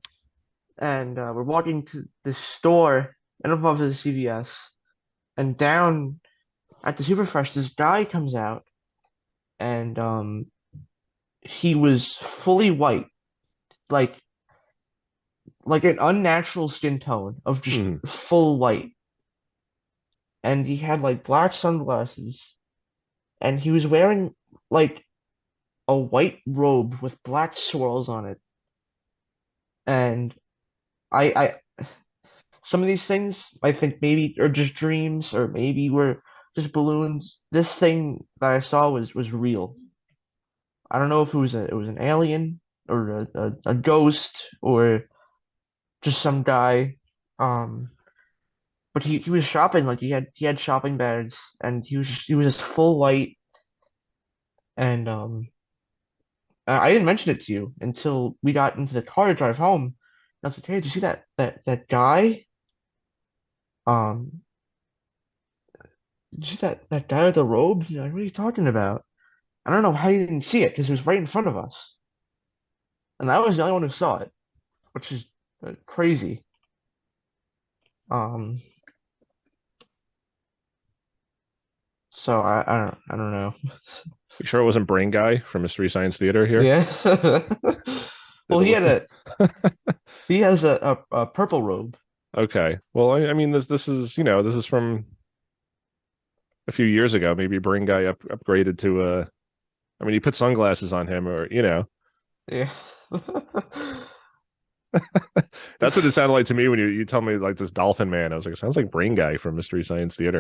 and we're walking to the store and above the CVS. And down at the Super Fresh, this guy comes out and he was fully white, like like an unnatural skin tone of just Hmm. full white. And he had like black sunglasses and he was wearing like a white robe with black swirls on it. And I some of these things I think maybe are just dreams or maybe were just balloons. This thing that I saw was real. I don't know if it was an alien or a ghost or just some guy. Um, but he was shopping like he had shopping bags and he was just full white and I didn't mention it to you until we got into the car to drive home. And I was like, hey, did you see that guy? Um, did you see that guy with the robes? You're like, what are you talking about? I don't know how you didn't see it because it was right in front of us, and I was the only one who saw it, which is crazy. Um, so I don't know. You sure it wasn't Brain Guy from Mystery Science Theater here? Yeah. Did Well, it look? he has a purple robe. Okay. Well, I mean, this is, this is from a few years ago. Maybe Brain Guy upgraded to a. I mean, you put sunglasses on him, or Yeah. that's what it sounded like to me when you tell me like this Dolphin Man. I was like, it sounds like Brain Guy from Mystery Science Theater,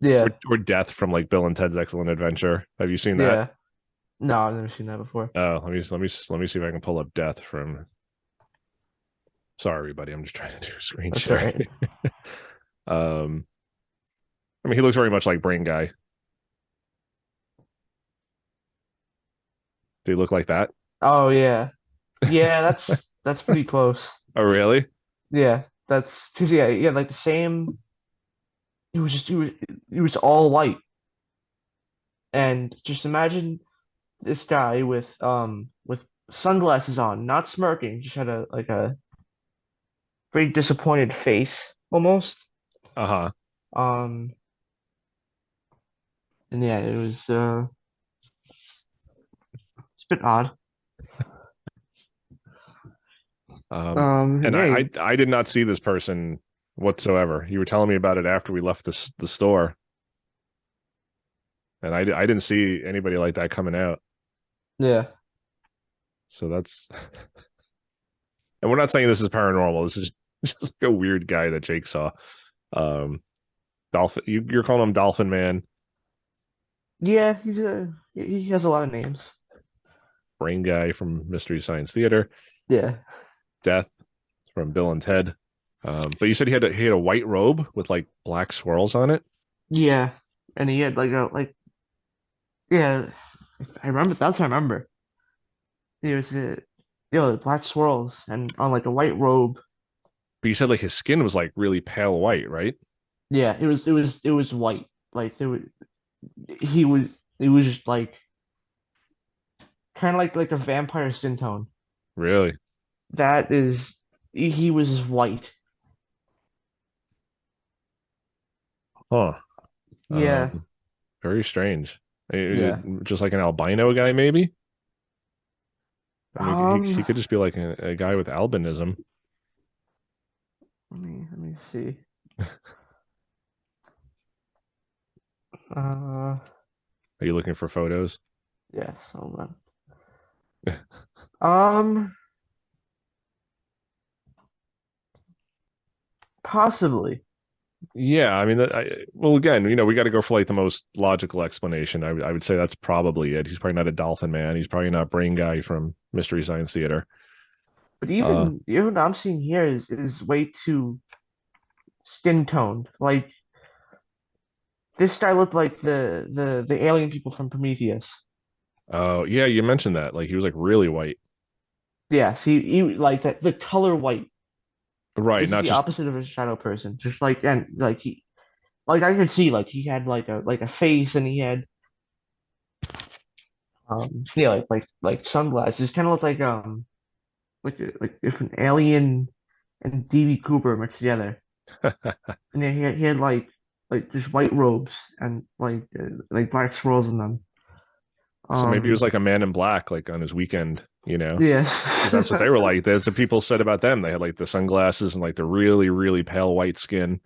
or Yeah. Death from like Bill and Ted's Excellent Adventure. Have you seen that? Yeah. No, I've never seen that before. Oh, let me see if I can pull up Death from. Sorry, everybody. I'm just trying to do a screen That's all share. right. um, I mean, he looks very much like Brain Guy. Do you look like that? Oh yeah. Yeah, that's pretty close. Oh, really? Yeah, that's because yeah, he had like the same. He was all white, and just imagine this guy with sunglasses on, not smirking, just had a very disappointed face almost. Uh-huh. Um, and yeah, it's a bit odd. And Yeah, I did not see this person whatsoever. You were telling me about it after we left the store, and I didn't see anybody like that coming out. yeah, So that's, and we're not saying this is paranormal. This is just like a weird guy that Jake saw. Um, Dolphin, you're calling him Dolphin Man, yeah. He has a lot of names. Brain Guy from Mystery Science Theater, Yeah, Death from Bill and Ted. But you said he had a white robe with like black swirls on it. yeah, and he had like yeah. I remember that's what I remember. He was black swirls and on like a white robe. But you said like his skin was like really pale white, right? Yeah, it was white. Like there was he was it was just like kind of like a vampire skin tone. Really? That is he was white. Huh. Yeah, Very strange. yeah. Just like an albino guy, maybe. I mean, he Um, could just be like a guy with albinism. let me see. Uh, Are you looking for photos? yes, hold on. Um, possibly. Yeah, I mean, well, again, we got to go for like the most logical explanation. I would say that's probably it. He's probably not a Dolphin Man. He's probably not Brain Guy from Mystery Science Theater. But Uh, even what I'm seeing here is way too skin toned. Like this guy looked like the alien people from Prometheus. oh yeah, you mentioned that. Like he was like really white, Yes, he like that the color white. right? This is Not the just opposite of a shadow person. Just like and like he like I could see like he had like a face and he had yeah like sunglasses. Kind of looked like if an alien and DB Cooper mixed together. And then he had like just white robes and like black swirls in them. so maybe he was Um like a Man in Black, like on his weekend, yeah. because that's what they were like. That's what people said about them. They had like the sunglasses and like the really really pale white skin,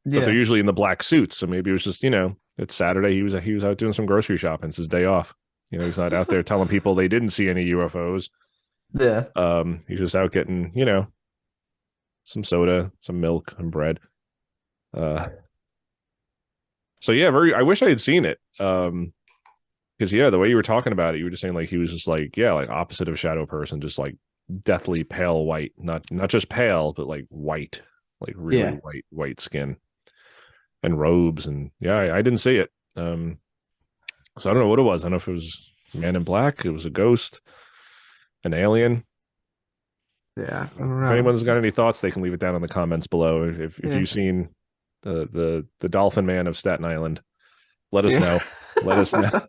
but they're Yeah. usually in the black suits. So maybe it was just it's Saturday. He was out doing some grocery shopping. It's his day off. He's not out there telling people they didn't see any UFOs. Yeah. He's just out getting some soda, some milk, and bread. Uh, so yeah, very. I wish I had seen it. Because yeah, the way you were talking about it, you were just saying like he was just like yeah, like opposite of Shadow Person, just like deathly pale white, not just pale, but like white, like really Yeah. white skin and robes, and yeah, I didn't see it. So I don't know what it was. I don't know if it was Man in Black, it was a ghost, an alien. Yeah. I don't If know. anyone's got any thoughts, they can leave it down in the comments below. If Yeah. you've seen the Dolphin Man of Staten Island, let us Yeah. know. Let us know.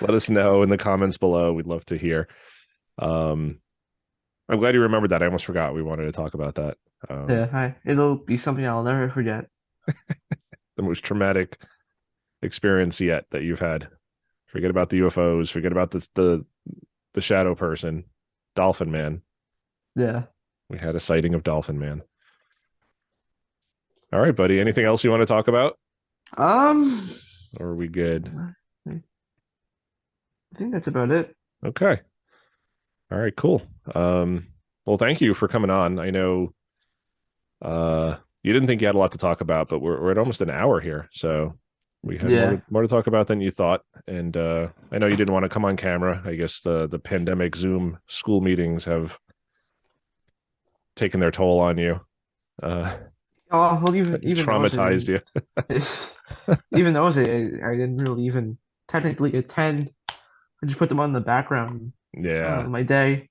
Let us know in the comments below. We'd love to hear. Um, I'm glad you remembered that. I almost forgot we wanted to talk about that. Um, It'll be something I'll never forget. the most traumatic experience yet that you've had. Forget about the UFOs. Forget about the shadow person, Dolphin Man. Yeah. We had a sighting of Dolphin Man. All right, buddy. Anything else you want to talk about? Um, Or are we good? I think that's about it. Okay. All right, cool. Well, thank you for coming on. I know you didn't think you had a lot to talk about, but we're at almost an hour here, so we had Yeah. more to talk about than you thought. And I know you didn't want to come on camera. I guess the pandemic Zoom school meetings have taken their toll on you, uh, Oh, well, even those I traumatized didn't. you. Even those I didn't really even technically attend. I just put them on the background Yeah, of my day.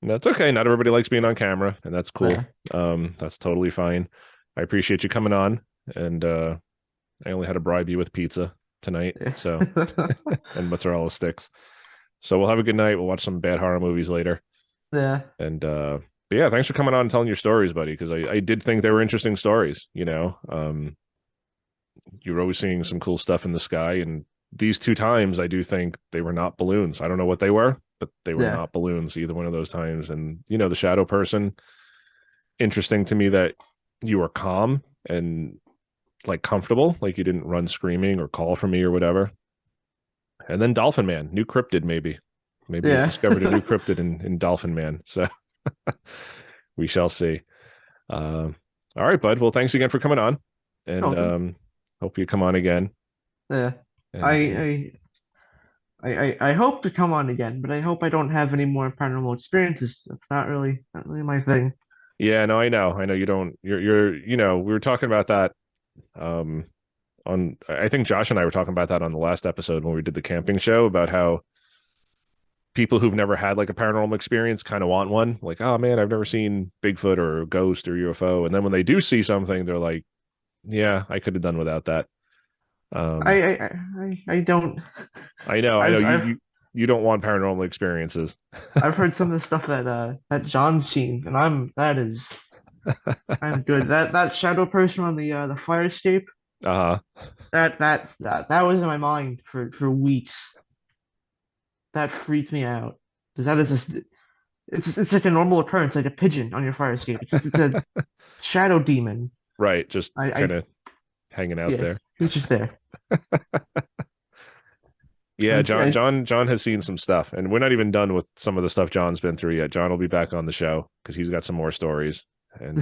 that's okay. Not everybody likes being on camera, and that's cool. Yeah. That's totally fine. I appreciate you coming on, and I only had to bribe you with pizza tonight, so and mozzarella sticks. So we'll have a good night. We'll watch some bad horror movies later. Yeah. And but yeah, thanks for coming on and telling your stories, buddy, because I did think they were interesting stories, you were always seeing some cool stuff in the sky, and these two times I do think they were not balloons. I don't know what they were, but they were Yeah. not balloons either one of those times. And the shadow person, interesting to me that you were calm and like comfortable, like you didn't run screaming or call for me or whatever. And then Dolphin Man, new cryptid, maybe you've Yeah. discovered a new cryptid in Dolphin Man. So we shall see. Um, all right, bud. Well, thanks again for coming on, and Welcome. hope you come on again. Yeah. And I hope to come on again, but I hope I don't have any more paranormal experiences. That's not really my thing. yeah, no, I know you don't. We were talking about that. Um, on I think Josh and I were talking about that on the last episode when we did the camping show about how people who've never had like a paranormal experience kind of want one. Like, oh man, I've never seen Bigfoot or a ghost or UFO, and then when they do see something, they're like, yeah, I could have done without that. Um, I don't. I know I've I've you don't want paranormal experiences. I've heard some of the stuff that John's seen, and I'm good. That shadow person on the fire escape, Uh-huh. that was in my mind for weeks. That freaked me out. because that is just it's like a normal occurrence, like a pigeon on your fire escape. It's a shadow demon. Right, just I kind of hanging out yeah, there. he was just there. Yeah, And, and John has seen some stuff, and we're not even done with some of the stuff John's been through yet. John will be back on the show because he's got some more stories, and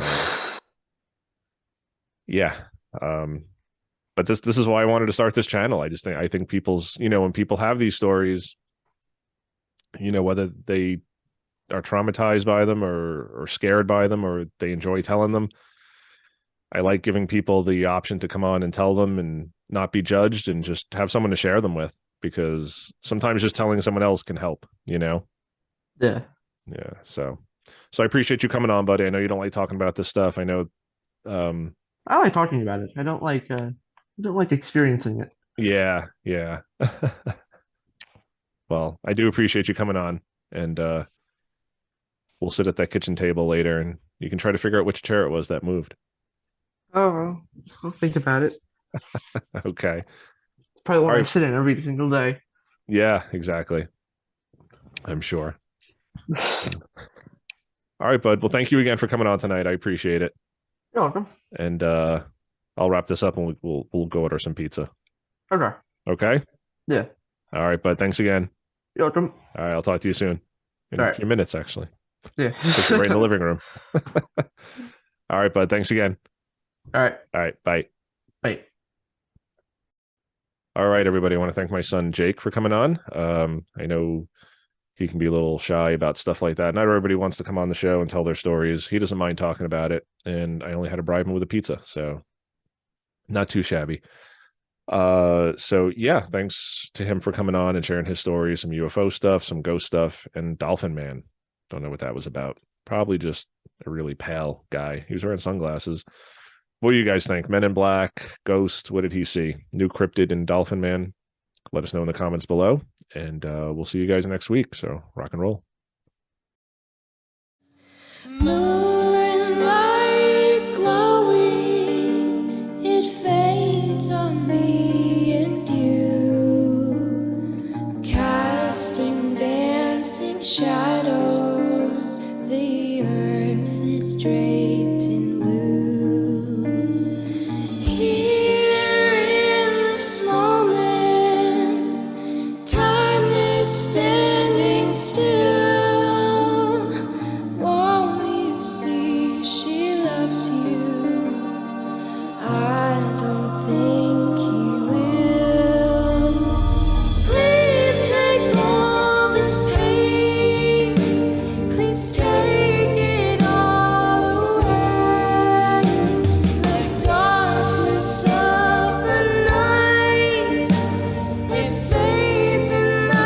yeah, um, but this is why I wanted to start this channel. I think people's when people have these stories, whether they are traumatized by them or scared by them or they enjoy telling them. I like giving people the option to come on and tell them and not be judged and just have someone to share them with because sometimes just telling someone else can help. yeah, Yeah. So I appreciate you coming on, buddy. I know you don't like talking about this stuff. I know um I like talking about it. I don't like experiencing it. yeah, yeah. Well, I do appreciate you coming on and we'll sit at that kitchen table later and you can try to figure out which chair it was that moved. Oh, well, I'll think about it. Okay. Probably All one I right. sit in every single day. Yeah, exactly. I'm sure. All right, bud. Well, thank you again for coming on tonight. I appreciate it. You're welcome. And I'll wrap this up and we'll go order some pizza. Okay. Okay? Yeah. All right, bud. Thanks again. You're welcome. All right, I'll talk to you soon. In All a right. few minutes, actually, Yeah. because you're right in the living room. All right, bud. Thanks again. All right. All right, bye. Bye. All right, everybody. I want to thank my son Jake for coming on. I know he can be a little shy about stuff like that. Not everybody wants to come on the show and tell their stories. He doesn't mind talking about it, and I only had to bribe him with a pizza, so not too shabby. So yeah, thanks to him for coming on and sharing his stories, some UFO stuff, some ghost stuff, and Dolphin Man. Don't know what that was about. Probably just a really pale guy. He was wearing sunglasses. What do you guys think? Men in Black, Ghost, what did he see? New cryptid and Dolphin Man? Let us know in the comments below. And we'll see you guys next week. So rock and roll. Moonlight glowing, it fades on me and you, casting dancing shadows. The earth is draped in blue. Here in this moment, time is standing still. Won't you see she loves you? I don't think he will. Please take all this pain. Please take it all away. Like darkness of the night, it fades in the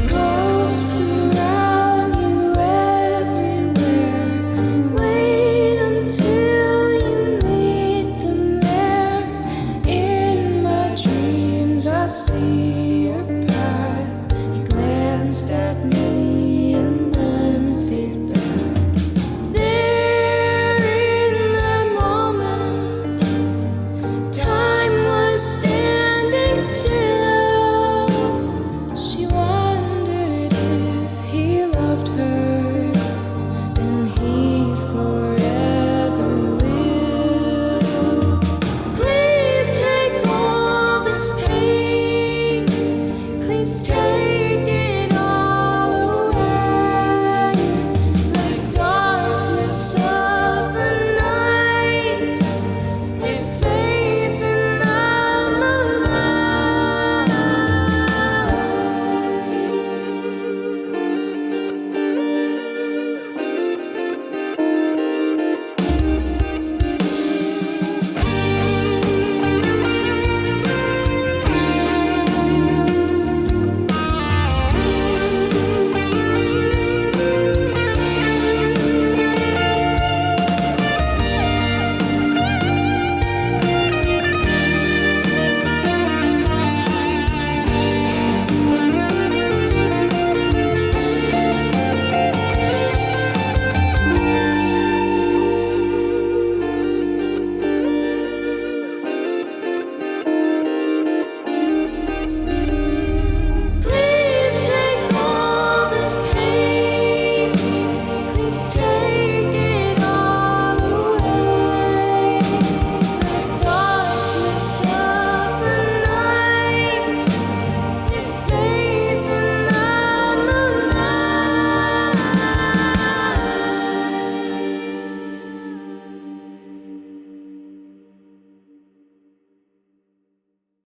ghosts surround you everywhere. Wait until you meet the man. In my dreams, I see your path. He glanced at me and then feedback. There in that moment, time was standing still. She wondered if he loved her, and he forever will. Please take all this pain. Please take